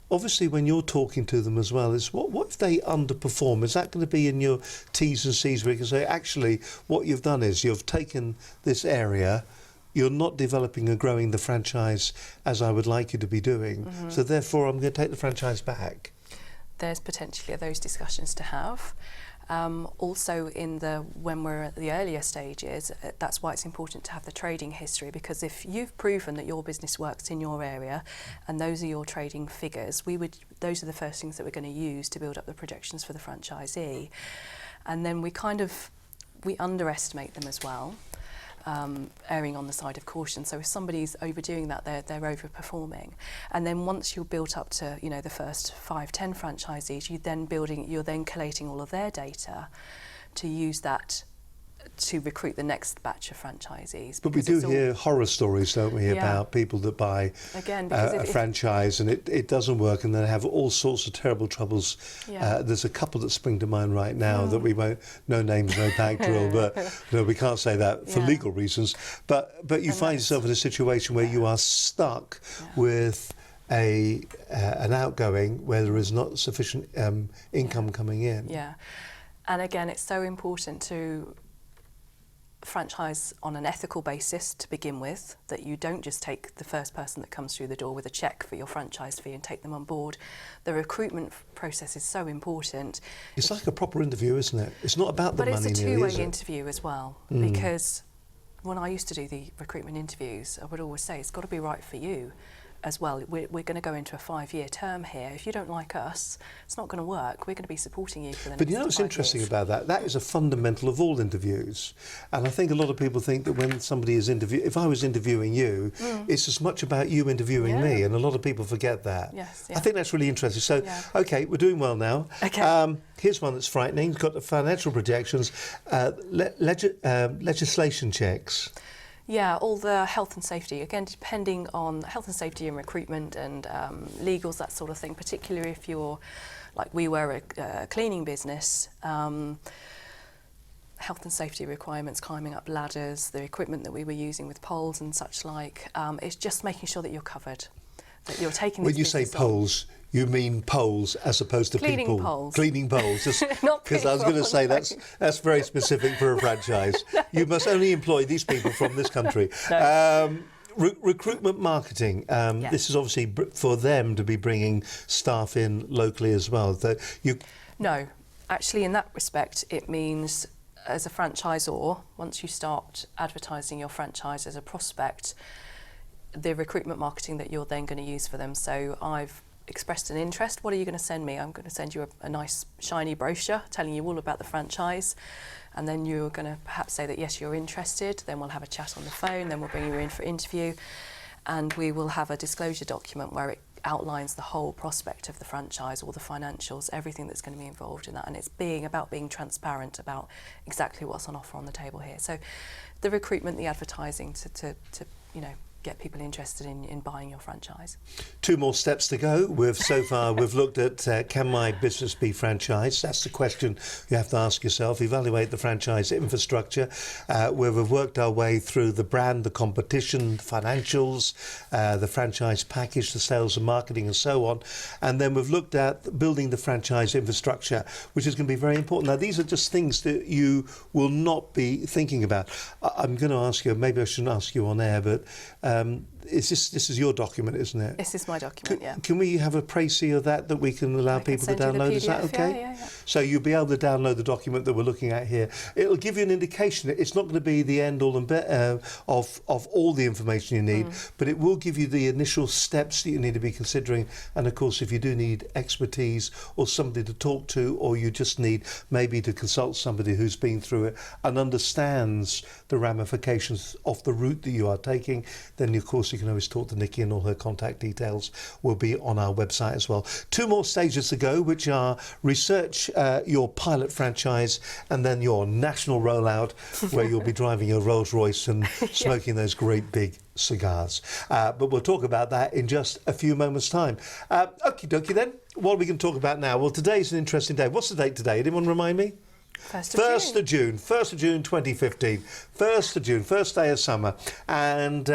Obviously, when you're talking to them as well, is what if they underperform? Is that going to be in your T's and C's where you can say, actually, what you've done is you've taken this area, you're not developing and growing the franchise as I would like you to be doing, so therefore I'm going to take the franchise back? There's potentially those discussions to have. Also, when we're at the earlier stages, that's why it's important to have the trading history, because if you've proven that your business works in your area and those are your trading figures, those are the first things that we're going to use to build up the projections for the franchisee. And then we underestimate them as well, erring on the side of caution. So if somebody's overdoing that, they're overperforming. And then once you're built up to the first 5-10 franchisees, you're then collating all of their data to use that to recruit the next batch of franchisees. But we do hear horror stories, don't we, about people that buy a franchise and it doesn't work, and they have all sorts of terrible troubles. There's a couple that spring to mind right now that we won't, no names, no back drill, but we can't say that for legal reasons. But you find yourself in a situation where you are stuck with an outgoing where there is not sufficient income coming in. Yeah, and again, it's so important to franchise on an ethical basis to begin with, that you don't just take the first person that comes through the door with a cheque for your franchise fee and take them on board. The recruitment process is so important. It's like a proper interview, isn't it? It's not about the money, but it's a nearly, two-way is it? interview as well, because when I used to do the recruitment interviews, I would always say it's got to be right for you. as well. We're going to go into a 5-year term here. If you don't like us, it's not going to work. We're going to be supporting you for the next 5 years. But you know what's interesting about that? That is a fundamental of all interviews. And I think a lot of people think that when somebody is if I was interviewing you, it's as much about you interviewing me. And a lot of people forget that. Yes, I think that's really interesting. So, OK, we're doing well now. Okay. Here's one that's frightening. It's got the financial projections, legislation checks. Yeah, all the health and safety, again, depending on health and safety and recruitment and legals, that sort of thing, particularly if you're, like we were, a cleaning business, health and safety requirements, climbing up ladders, the equipment that we were using with poles and such like, it's just making sure that you're covered, that you're taking this When you say poles, you mean poles as opposed to cleaning people? Poles. Cleaning poles. Not because I was going to say that's very specific for a franchise. No. You must only employ these people from this country. No. Recruitment marketing. Yeah. This is obviously for them to be bringing staff in locally as well. No, actually, in that respect, it means as a franchisor, once you start advertising your franchise as a prospect, the recruitment marketing that you're then going to use for them. So I've expressed an interest. What are you going to send me? I'm going to send you a nice shiny brochure telling you all about the franchise, and then you're going to perhaps say that yes, you're interested. Then we'll have a chat on the phone, then we'll bring you in for interview, and we will have a disclosure document where it outlines the whole prospect of the franchise, all the financials, everything that's going to be involved in that, and it's about being transparent about exactly what's on offer on the table here. So the recruitment, the advertising to get people interested in buying your franchise. 2 more steps to go. So far we've looked at can my business be franchised? That's the question you have to ask yourself. Evaluate the franchise infrastructure, where we've worked our way through the brand, the competition, financials, the franchise package, the sales and marketing and so on. And then we've looked at building the franchise infrastructure, which is going to be very important. Now, these are just things that you will not be thinking about. I'm going to ask you, maybe I shouldn't ask you on air, but this is your document, isn't it? This is my document, yeah. Can we have a précis of that we can allow people to download? Is that okay? Yeah. So you'll be able to download the document that we're looking at here. It'll give you an indication. It's not going to be the end all and of all the information you need, but it will give you the initial steps that you need to be considering. And of course, if you do need expertise or somebody to talk to, or you just need maybe to consult somebody who's been through it and understands the ramifications of the route that you are taking, then of course you can always talk to Nikki, and all her contact details will be on our website as well. 2 more stages to go, which are research your pilot franchise and then your national rollout, where you'll be driving your Rolls Royce and smoking those great big cigars. But we'll talk about that in just a few moments' time. Okie dokie then. What are we going to talk about now? Well, today's an interesting day. What's the date today? Anyone remind me? 1st of June 2015. 1st of June, first day of summer. And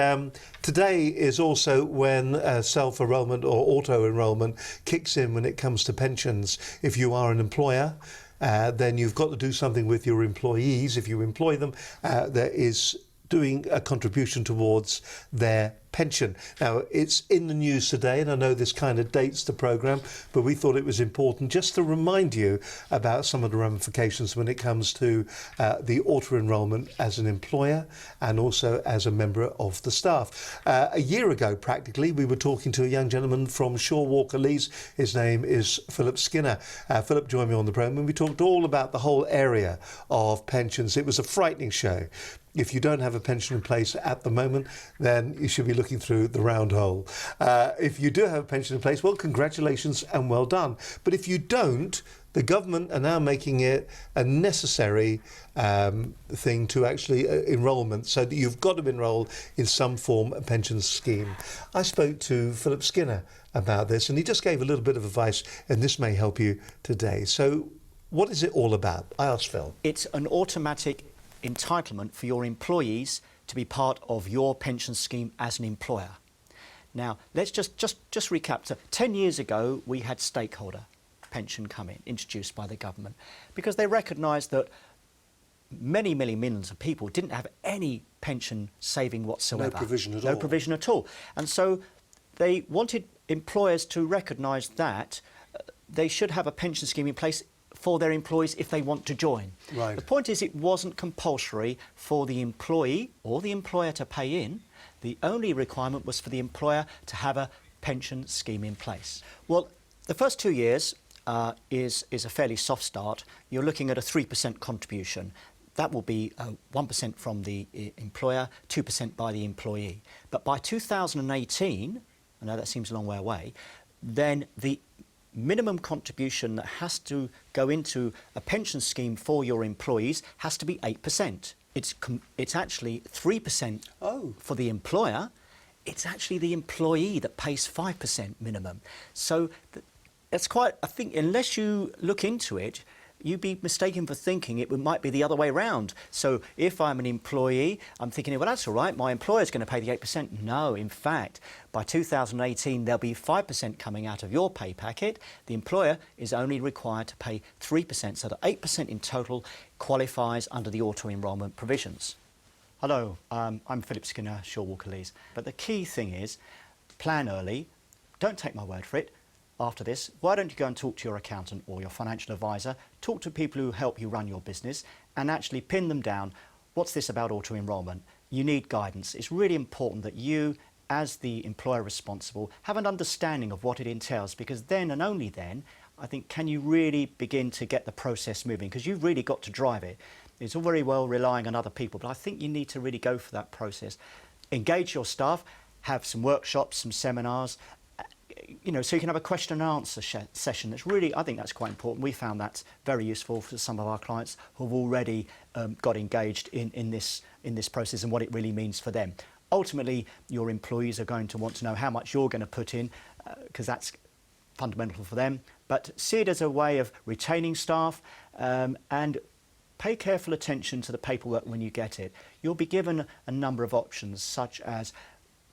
today is also when self-enrollment or auto-enrollment kicks in when it comes to pensions. If you are an employer, then you've got to do something with your employees. If you employ them, there is doing a contribution towards their pension. Now, it's in the news today, and I know this kind of dates the programme, but we thought it was important just to remind you about some of the ramifications when it comes to the auto-enrolment as an employer and also as a member of the staff. A year ago, practically, we were talking to a young gentleman from Shaw Walker Lees. His name is Philip Skinner. Philip joined me on the programme, and we talked all about the whole area of pensions. It was a frightening show. If you don't have a pension in place at the moment, then you should be looking through the round hole. If you do have a pension in place, well, congratulations and well done. But if you don't, the government are now making it a necessary thing to actually enrolment, so that you've got to enrol in some form of pension scheme. I spoke to Philip Skinner about this, and he just gave a little bit of advice, and this may help you today. So what is it all about? I asked Phil. It's an automatic entitlement for your employees to be part of your pension scheme as an employer. Now, let's just recap. So 10 years ago, we had stakeholder pension come in, introduced by the government, because they recognised that many millions of people didn't have any pension saving whatsoever. No provision at all. No provision at all. And so they wanted employers to recognise that they should have a pension scheme in place for their employees if they want to join. Right. The point is, it wasn't compulsory for the employee or the employer to pay in, The only requirement was for the employer to have a pension scheme in place. Well, the first 2 years is a fairly soft start. You're looking at a 3% contribution. That will be 1% from the employer, 2% by the employee. But by 2018, I know that seems a long way away, then the minimum contribution that has to go into a pension scheme for your employees has to be 8%. It's actually 3% for the employer. It's actually the employee that pays 5% minimum. So it's quite, I think, unless you look into it, you'd be mistaken for thinking it might be the other way around. So if I'm an employee, I'm thinking, well, that's all right, my employer's going to pay the 8%. No, in fact, by 2018, there'll be 5% coming out of your pay packet. The employer is only required to pay 3%, so that 8% in total qualifies under the auto-enrollment provisions. Hello, I'm Philip Skinner, Shaw Walker Lees. But the key thing is, plan early. Don't take my word for it. After this, why don't you go and talk to your accountant or your financial advisor, talk to people who help you run your business and actually pin them down. What's this about auto-enrollment? You need guidance. It's really important that you, as the employer responsible, have an understanding of what it entails, because then and only then, I think, can you really begin to get the process moving, because you've really got to drive it. It's all very well relying on other people, but I think you need to really go for that process. Engage your staff, have some workshops, some seminars, so you can have a question and answer session. That's really, I think that's quite important. We found that very useful for some of our clients who have already got engaged in this process and what it really means for them. Ultimately, your employees are going to want to know how much you're going to put in, because that's fundamental for them. But see it as a way of retaining staff, and pay careful attention to the paperwork when you get it. You'll be given a number of options, such as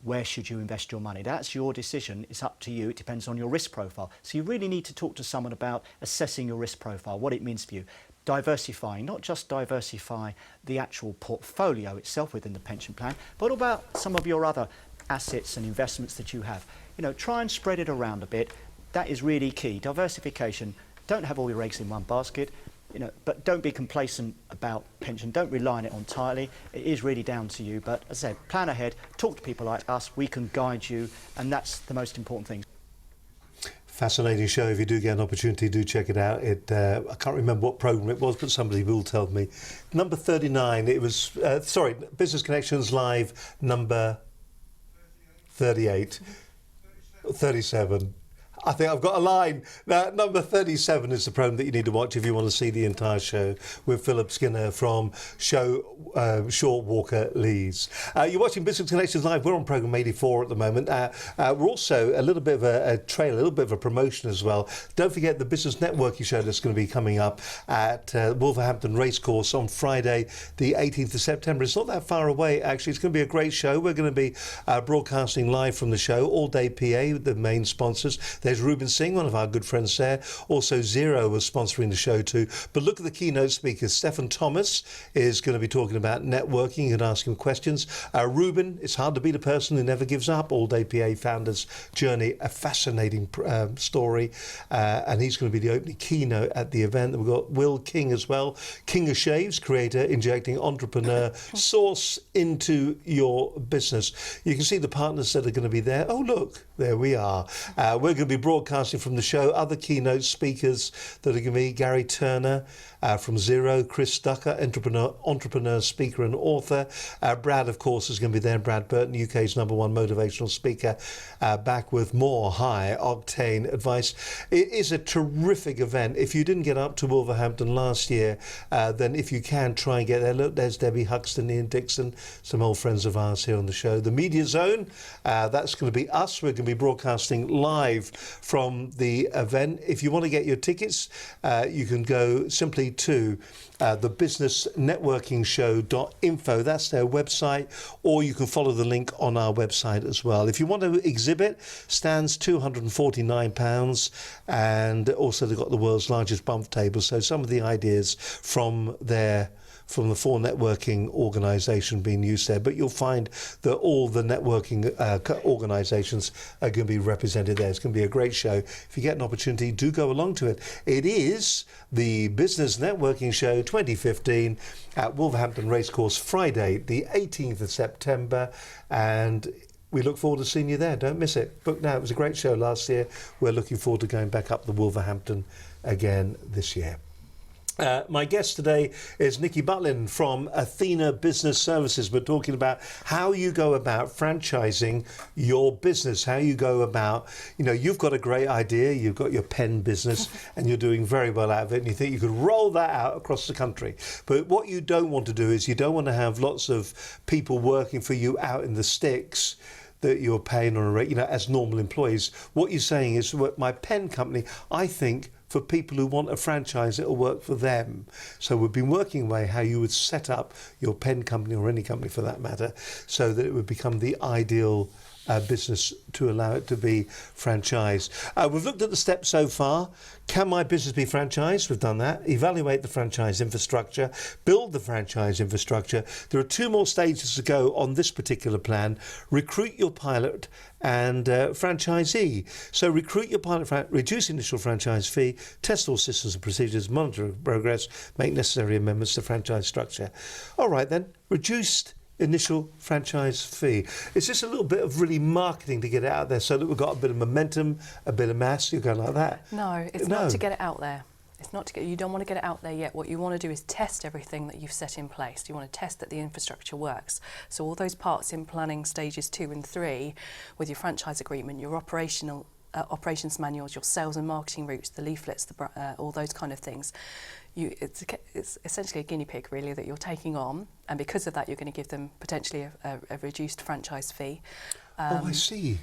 where should you invest your money? That's your decision. It's up to you. It depends on your risk profile. So you really need to talk to someone about assessing your risk profile, what it means for you. Diversifying, not just diversify the actual portfolio itself within the pension plan, but about some of your other assets and investments that you have. Try and spread it around a bit. That is really key. Diversification. Don't have all your eggs in one basket. But don't be complacent about pension. Don't rely on it entirely. It is really down to you. But as I said, plan ahead, talk to people like us. We can guide you, and that's the most important thing. Fascinating show. If you do get an opportunity, do check it out. I can't remember what programme it was, but somebody will tell me. Number 39, it was, Business Connections Live, number 38. 37. I think I've got a line. Now, number 37 is the programme that you need to watch if you want to see the entire show, with Philip Skinner from Shaw Walker Lees. You're watching Business Connections Live. We're on programme 84 at the moment. We're also a little bit of a trail, a little bit of a promotion as well. Don't forget the business networking show that's going to be coming up at Wolverhampton Racecourse on Friday, the 18th of September. It's not that far away, actually. It's going to be a great show. We're going to be broadcasting live from the show, All Day PA, the main sponsors. There's Ruben Singh, one of our good friends there. Also, Zero was sponsoring the show too. But look at the keynote speakers. Stephen Thomas is going to be talking about networking. You can ask him questions. Ruben, it's hard to beat a person who never gives up. All Day PA founder's journey, a fascinating story. And he's going to be the opening keynote at the event. We've got Will King as well. King of Shaves, creator, injecting entrepreneur sauce into your business. You can see the partners that are going to be there. Oh, look, there we are. We're going to be broadcasting from the show. Other keynote speakers that are going to be Gary Turner from Zero, Chris Ducker, entrepreneur, speaker and author. Brad, of course, is going to be there. Brad Burton, UK's #1 motivational speaker, back with more high-octane advice. It is a terrific event. If you didn't get up to Wolverhampton last year, then if you can, try and get there. Look, there's Debbie Huxton, Ian Dixon, some old friends of ours here on the show. The Media Zone, that's going to be us. We're going to be broadcasting live from the event. If you want to get your tickets, you can go simply to the businessnetworkingshow.info. That's their website, or you can follow the link on our website as well. If you want to exhibit, stands £249, and also they've got the world's largest bump table. So some of the ideas from their from the 4 networking organisation being used there, but you'll find that all the networking organisations are going to be represented there. It's going to be a great show. If you get an opportunity, do go along to it. It is the Business Networking Show 2015 at Wolverhampton Racecourse, Friday the 18th of September, and we look forward to seeing you there. Don't miss it. Book now. It was a great show last year. We're looking forward to going back up the Wolverhampton again this year. My guest today is Nikki Butlin from Athena Business Services. We're talking about how you go about franchising your business, how you go about, you've got a great idea, you've got your pen business and you're doing very well out of it, and you think you could roll that out across the country. But what you don't want to do is you don't want to have lots of people working for you out in the sticks that you're paying on a rate, as normal employees. What you're saying is, my pen company, I think, for people who want a franchise, it'll work for them. So we've been working away how you would set up your pen company, or any company for that matter, so that it would become the ideal business to allow it to be franchised. We've looked at the steps so far. Can my business be franchised? We've done that. Evaluate the franchise infrastructure, build the franchise infrastructure. There are 2 more stages to go on this particular plan. Recruit your pilot and franchisee. So recruit your pilot, reduce initial franchise fee, test all systems and procedures, monitor progress, make necessary amendments to franchise structure. All right then, reduced initial franchise fee. It's just a little bit of really marketing to get it out there so that we've got a bit of momentum, a bit of mass. You go like that. No, it's not to get it out there. It's not to get. You don't want to get it out there yet. What you want to do is test everything that you've set in place. You want to test that the infrastructure works. So all those parts in planning stages 2 and 3, with your franchise agreement, your operations manuals, your sales and marketing routes, the leaflets, all those kind of things. It's essentially a guinea pig, really, that you're taking on, and because of that, you're going to give them potentially a reduced franchise fee. I see.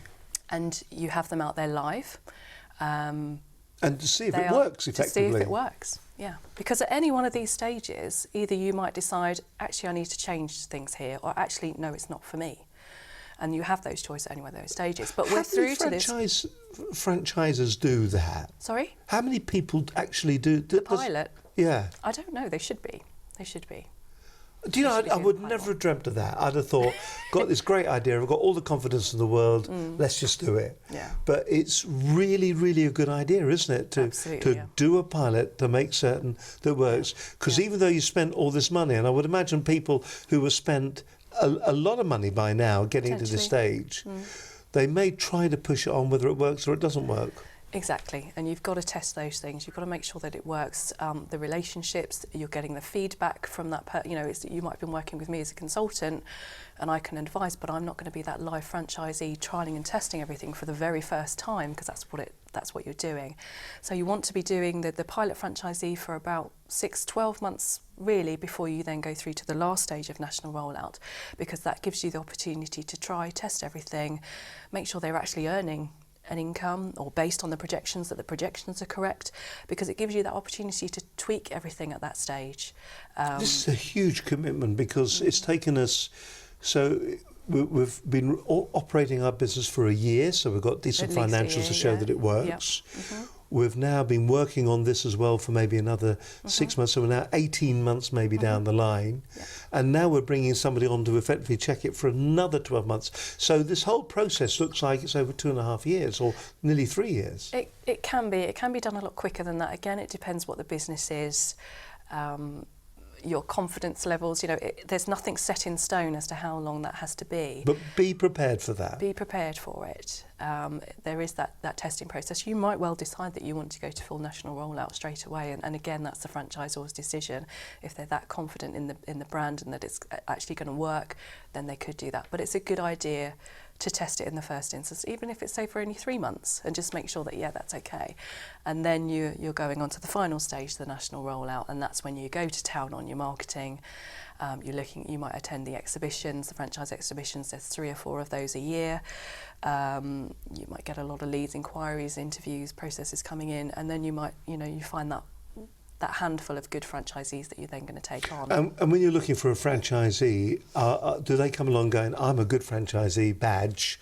And you have them out there live. And to see if it works effectively. To see if it works, yeah. Because at any one of these stages, either you might decide, actually, I need to change things here, or actually, no, it's not for me. And you have those choices at any one of those stages. But we're through to this. How many franchisers do that? Sorry? How many people actually do? The pilot? Yeah. I don't know. They should be. They should be. Do you know, I would never have dreamt of that. I'd have thought, got this great idea, I've got all the confidence in the world, let's just do it. Yeah. But it's really, really a good idea, isn't it? To do a pilot to make certain that works. Because even though you spent all this money, and I would imagine people who have spent a lot of money by now getting to this stage, they may try to push it on whether it works or it doesn't work. Exactly, and you've got to test those things. You've got to make sure that it works. The relationships, you're getting the feedback from that. You might have been working with me as a consultant, and I can advise, but I'm not going to be that live franchisee trialing and testing everything for the very first time, because that's what you're doing. So you want to be doing the pilot franchisee for about 6-12 months, really, before you then go through to the last stage of national rollout, because that gives you the opportunity to test everything, make sure they're actually earning an income, or based on the projections, that the projections are correct, because it gives you that opportunity to tweak everything at that stage. This is a huge commitment, because it's taken us, so we've been operating our business for a year, so we've got decent financials to show that it works. Yep. We've now been working on this as well for maybe another 6 months, so we're now 18 months maybe down the line. Yep. And now we're bringing somebody on to effectively check it for another 12 months. So this whole process looks like it's over 2.5 years, or nearly 3 years. It can be. It can be done a lot quicker than that. Again, it depends what the business is. Your confidence levels, there's nothing set in stone as to how long that has to be. But be prepared for that. Be prepared for it. There is that testing process. You might well decide that you want to go to full national rollout straight away, and again, that's the franchisor's decision. If they're that confident in the brand and that it's actually going to work, then they could do that. But it's a good idea to test it in the first instance, even if it's, say, for only 3 months, and just make sure that, that's okay. And then you're going on to the final stage, the national rollout, and that's when you go to town on your marketing. You might attend the exhibitions, the franchise exhibitions. There's 3 or 4 of those a year. You might get a lot of leads, inquiries, interviews, processes coming in, and then you might, you find that handful of good franchisees that you're then going to take on. And when you're looking for a franchisee, do they come along going, I'm a good franchisee badge,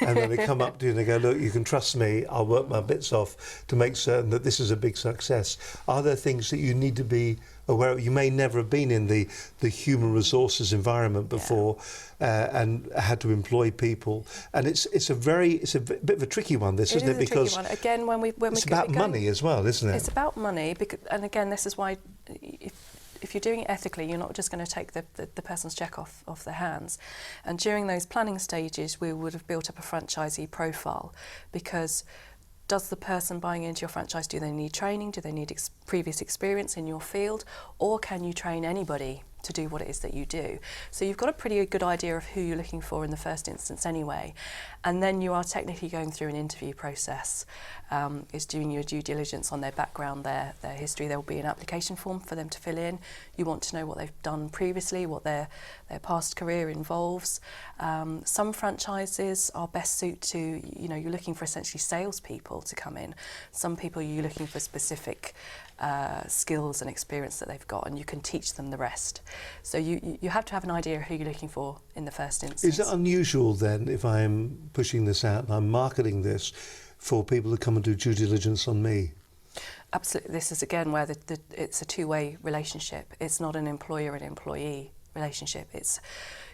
and then they come up to you and they go, look, you can trust me, I'll work my bits off to make certain that this is a big success? Are there things that you need to be where you may never have been in the human resources environment before, and had to employ people. And it's a bit of a tricky one, this, isn't it? Because tricky one. Again, when it's about money as well, isn't it? It's about money, and again, this is why if you're doing it ethically, you're not just going to take the person's check off their hands. And during those planning stages, we would have built up a franchisee profile, because does the person buying into your franchise, do they need training? Do they need previous experience in your field? Or can you train anybody to do what it is that you do? So you've got a pretty good idea of who you're looking for in the first instance anyway. And then you are technically going through an interview process. It's doing your due diligence on their background, their history. There will be an application form for them to fill in. You want to know what they've done previously, what their past career involves. Some franchises are best suited to, you're looking for essentially salespeople to come in. Some people you're looking for specific skills and experience that they've got, and you can teach them the rest. So you have to have an idea of who you're looking for in the first instance. Is it unusual then, if I'm pushing this out and I'm marketing this, for people to come and do due diligence on me? Absolutely. This is again where it's a two-way relationship. It's not an employer and employee relationship. This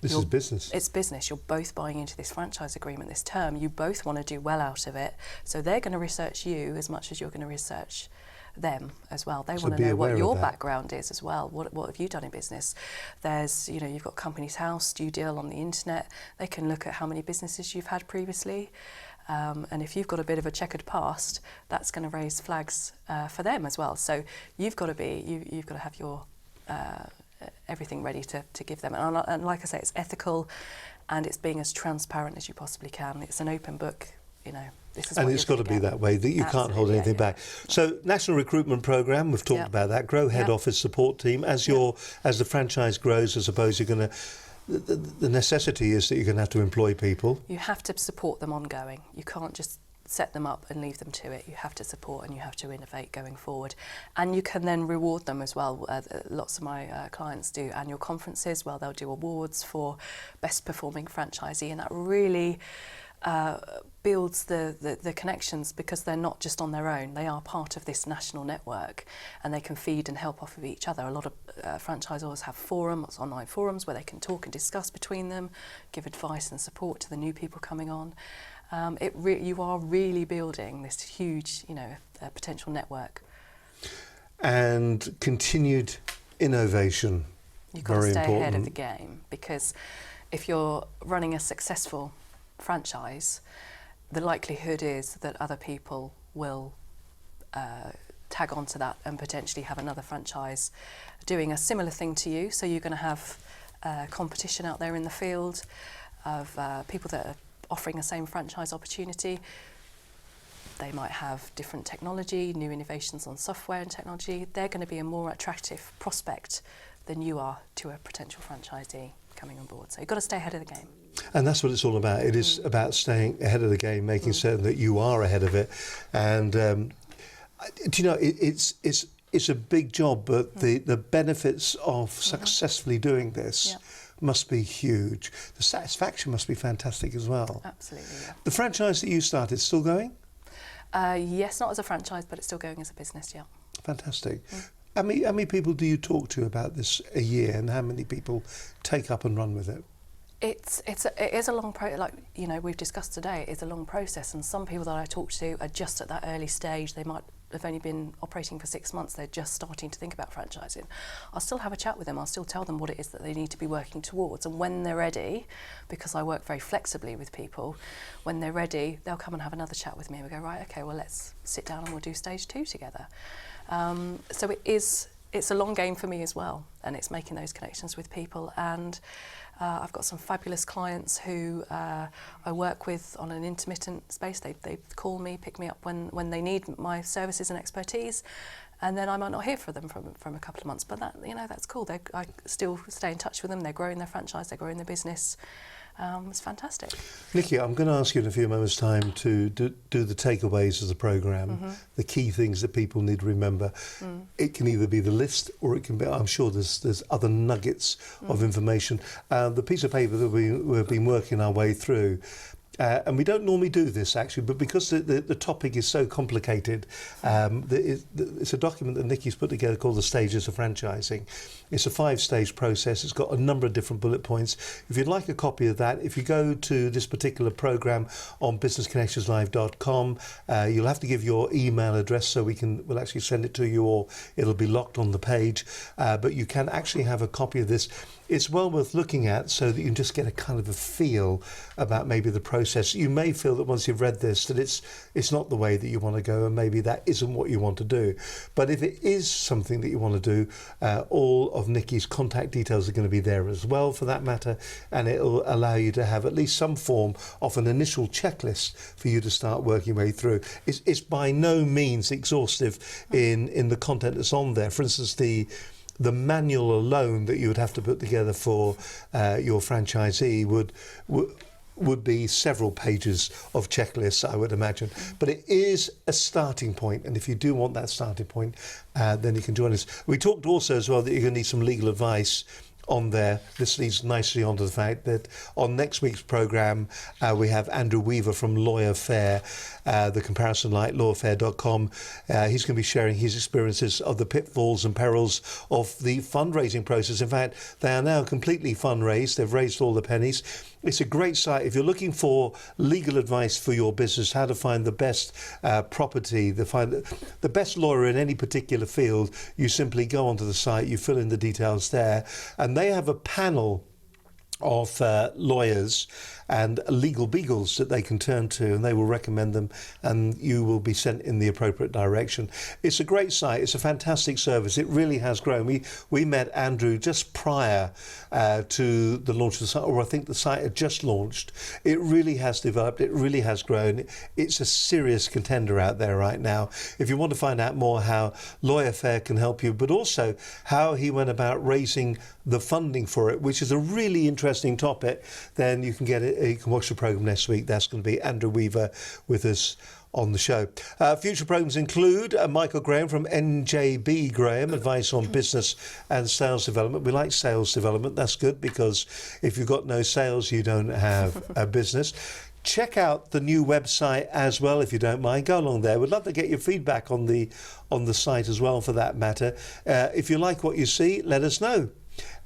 is business. It's business. You're both buying into this franchise agreement this term. You both want to do well out of it. So they're going to research you as much as you're going to research them as well. They want to know what your background is as well. What have you done in business? There's, you've got Companies House, do you deal on the internet? They can look at how many businesses you've had previously. And if you've got a bit of a checkered past, that's going to raise flags for them as well. So you've got to have your everything ready to give them. And like I say, it's ethical, and it's being as transparent as you possibly can. It's an open book, This is and it's got to be that way, that you can't hold anything back. So, National Recruitment Programme, we've talked about that. Grow Head Office Support Team. As the franchise grows, I suppose you're going to. The necessity is that you're going to have to employ people. You have to support them ongoing. You can't just set them up and leave them to it. You have to support and you have to innovate going forward. And you can then reward them as well. Lots of my clients do annual conferences where they'll do awards for best performing franchisee, and that really builds the connections, because they're not just on their own. They are part of this national network, and they can feed and help off of each other. A lot of franchisors have forums, online forums, where they can talk and discuss between them, give advice and support to the new people coming on. You are really building this huge, potential network. And continued innovation. You've got to stay ahead of the game, because if you're running a successful franchise, the likelihood is that other people will tag onto that and potentially have another franchise doing a similar thing to you. So you're going to have competition out there in the field of people that are offering the same franchise opportunity. They might have different technology, new innovations on software and technology. They're going to be a more attractive prospect than you are to a potential franchisee coming on board. So you've got to stay ahead of the game. And that's what it's all about. It is about staying ahead of the game, making certain that you are ahead of it. And do you know, it's a big job, but the benefits of successfully doing this must be huge. The satisfaction must be fantastic as well. Absolutely, yeah. The franchise that you started, still going? Yes, not as a franchise, but it's still going as a business, yeah. Fantastic. How many people do you talk to about this a year, and how many people take up and run with it? It is a long process, like we've discussed today. It's a long process, and some people that I talk to are just at that early stage. They might have only been operating for 6 months. They're just starting to think about franchising. I'll still have a chat with them. I'll still tell them what it is that they need to be working towards, and when they're ready, because I work very flexibly with people, when they're ready, they'll come and have another chat with me, and we go, right, okay, well, let's sit down and we'll do stage 2 together. So it's a long game for me as well, and it's making those connections with people. And I've got some fabulous clients who I work with on an intermittent space. They call me, pick me up when they need my services and expertise, and then I might not hear from them from a couple of months. But that's cool. I still stay in touch with them. They're growing their franchise. They're growing their business. It's fantastic. Nikki, I'm going to ask you in a few moments' time to do the takeaways of the programme, the key things that people need to remember. It can either be the list, or it can be, I'm sure there's other nuggets of information. The piece of paper that we've been working our way through, And we don't normally do this actually, but because the topic is so complicated, it's a document that Nikki's put together called The Stages of Franchising. It's a 5-stage process. It's got a number of different bullet points. If you'd like a copy of that, if you go to this particular program on businessconnectionslive.com, you'll have to give your email address so we'll actually send it to you, or it'll be locked on the page. But you can actually have a copy of this. It's well worth looking at so that you can just get a kind of a feel about maybe the process. You may feel that once you've read this that it's not the way that you want to go, and maybe that isn't what you want to do. But if it is something that you want to do, all of Nikki's contact details are going to be there as well for that matter, and it'll allow you to have at least some form of an initial checklist for you to start working your way through. It's by no means exhaustive in the content that's on there. For instance, the manual alone that you would have to put together for your franchisee would be several pages of checklists, I would imagine. But it is a starting point, and if you do want that starting point, then you can join us. We talked also as well that you're going to need some legal advice on there. This leads nicely onto the fact that on next week's programme we have Andrew Weaver from Lawyer Fair, the comparison light, lawfair.com. He's going to be sharing his experiences of the pitfalls and perils of the fundraising process. In fact, they are now completely fundraised. They've raised all the pennies. It's a great site. If you're looking for legal advice for your business, how to find the best property, find the best lawyer in any particular field, you simply go onto the site, you fill in the details there, and they have a panel of lawyers and legal beagles that they can turn to, and they will recommend them, and you will be sent in the appropriate direction. It's a great site. It's a fantastic service. It really has grown. We met Andrew just prior to the launch of the site, or I think the site had just launched. It really has developed. It really has grown. It's a serious contender out there right now. If you want to find out more how Lawyer Fair can help you, but also how he went about raising the funding for it, which is a really interesting topic, then you can get it. You can watch the programme next week. That's going to be Andrew Weaver with us on the show. Future programmes include Michael Graham from NJB Graham, advice on business and sales development. We like sales development. That's good, because if you've got no sales, you don't have a business. Check out the new website as well, if you don't mind. Go along there. We'd love to get your feedback on the site as well, for that matter. If you like what you see, let us know.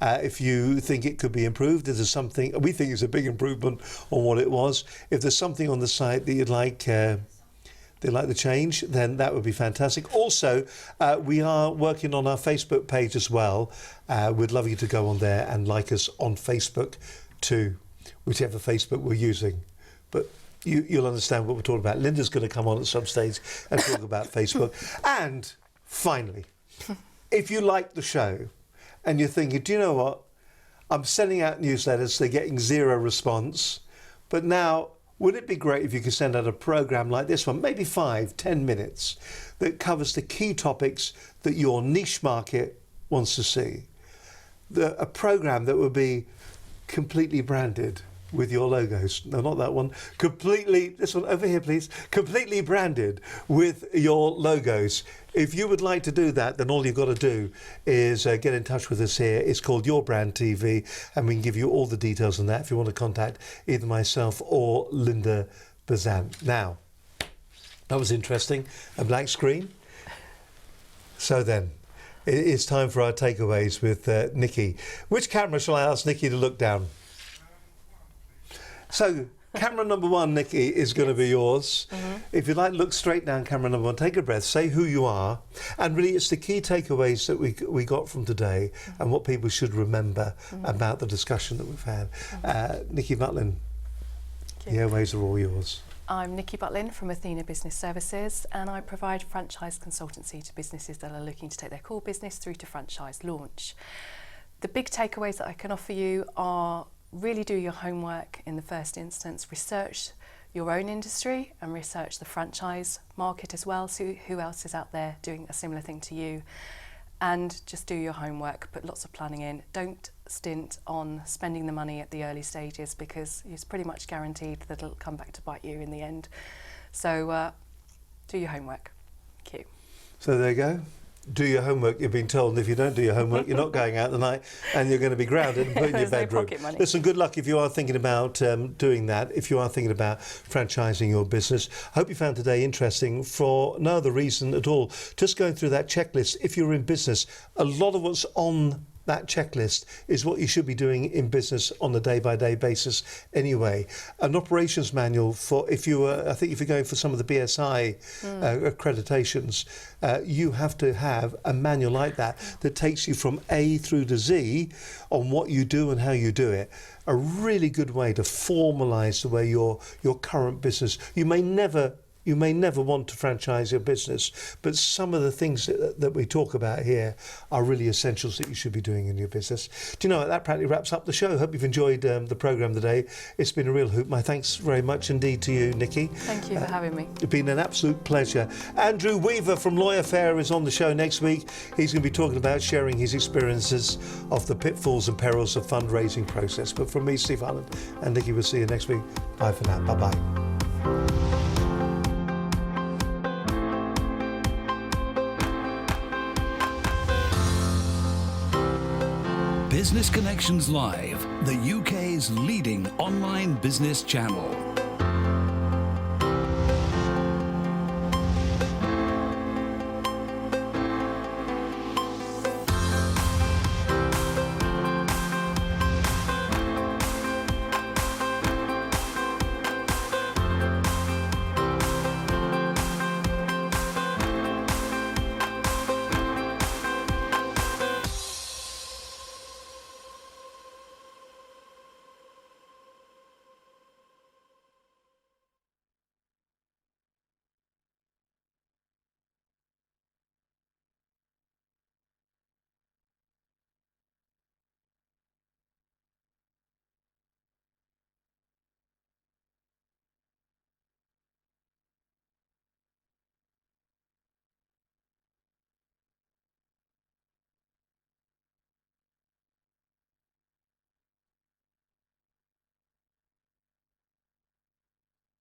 If you think it could be improved, if there's something we think is a big improvement on what it was, if there's something on the site that you'd like to change, then that would be fantastic. Also, we are working on our Facebook page as well. We'd love you to go on there and like us on Facebook too, whichever Facebook we're using. But you'll understand what we're talking about. Linda's going to come on at some stage and talk about Facebook. And finally, if you like the show and you're thinking, do you know what? I'm sending out newsletters, they're getting zero response. But now, wouldn't it be great if you could send out a programme like this one, maybe 5-10 minutes, that covers the key topics that your niche market wants to see? A programme that would be completely branded with your logos. No, not that one. This one over here, please. Completely branded with your logos. If you would like to do that, then all you've got to do is get in touch with us here. It's called Your Brand TV, and we can give you all the details on that if you want to contact either myself or Linda Bazan. Now, that was interesting. A black screen. So then, it's time for our takeaways with Nikki. Which camera shall I ask Nikki to look down? So, camera number 1, Nikki, is going to be yours. Mm-hmm. If you'd like, look straight down camera number 1, take a breath, say who you are, and really it's the key takeaways that we got from today, mm-hmm. and what people should remember about the discussion that we've had. Nikki Butlin, the airways are all yours. I'm Nikki Butlin from Athena Business Services, and I provide franchise consultancy to businesses that are looking to take their core business through to franchise launch. The big takeaways that I can offer you are: really do your homework in the first instance, research your own industry and research the franchise market as well, so who else is out there doing a similar thing to you, and just do your homework, put lots of planning in. Don't stint on spending the money at the early stages, because it's pretty much guaranteed that it'll come back to bite you in the end. So do your homework. Thank you. So there you go. do your homework, you've been told, and if you don't do your homework, you're not going out tonight and you're going to be grounded and put in your There's no bedroom. pocket money. Listen, good luck if you are thinking about doing that, if you are thinking about franchising your business. I hope you found today interesting for no other reason at all. Just going through that checklist, if you're in business, a lot of what's on that checklist is what you should be doing in business on a day-by-day basis anyway. An operations manual for if you I think if you're going for some of the BSI accreditations, you have to have a manual like that takes you from A through to Z on what you do and how you do it. A really good way to formalise the way your current business. You may never want to franchise your business, but some of the things that we talk about here are really essentials that you should be doing in your business. Do you know what? That practically wraps up the show. Hope you've enjoyed the programme today. It's been a real hoot. My thanks very much indeed to you, Nikki. Thank you for having me. It's been an absolute pleasure. Andrew Weaver from Lawyer Fair is on the show next week. He's going to be talking about sharing his experiences of the pitfalls and perils of fundraising process. But from me, Steve Allen and Nikki, we'll see you next week. Bye for now. Bye-bye. Business Connections Live, the UK's leading online business channel.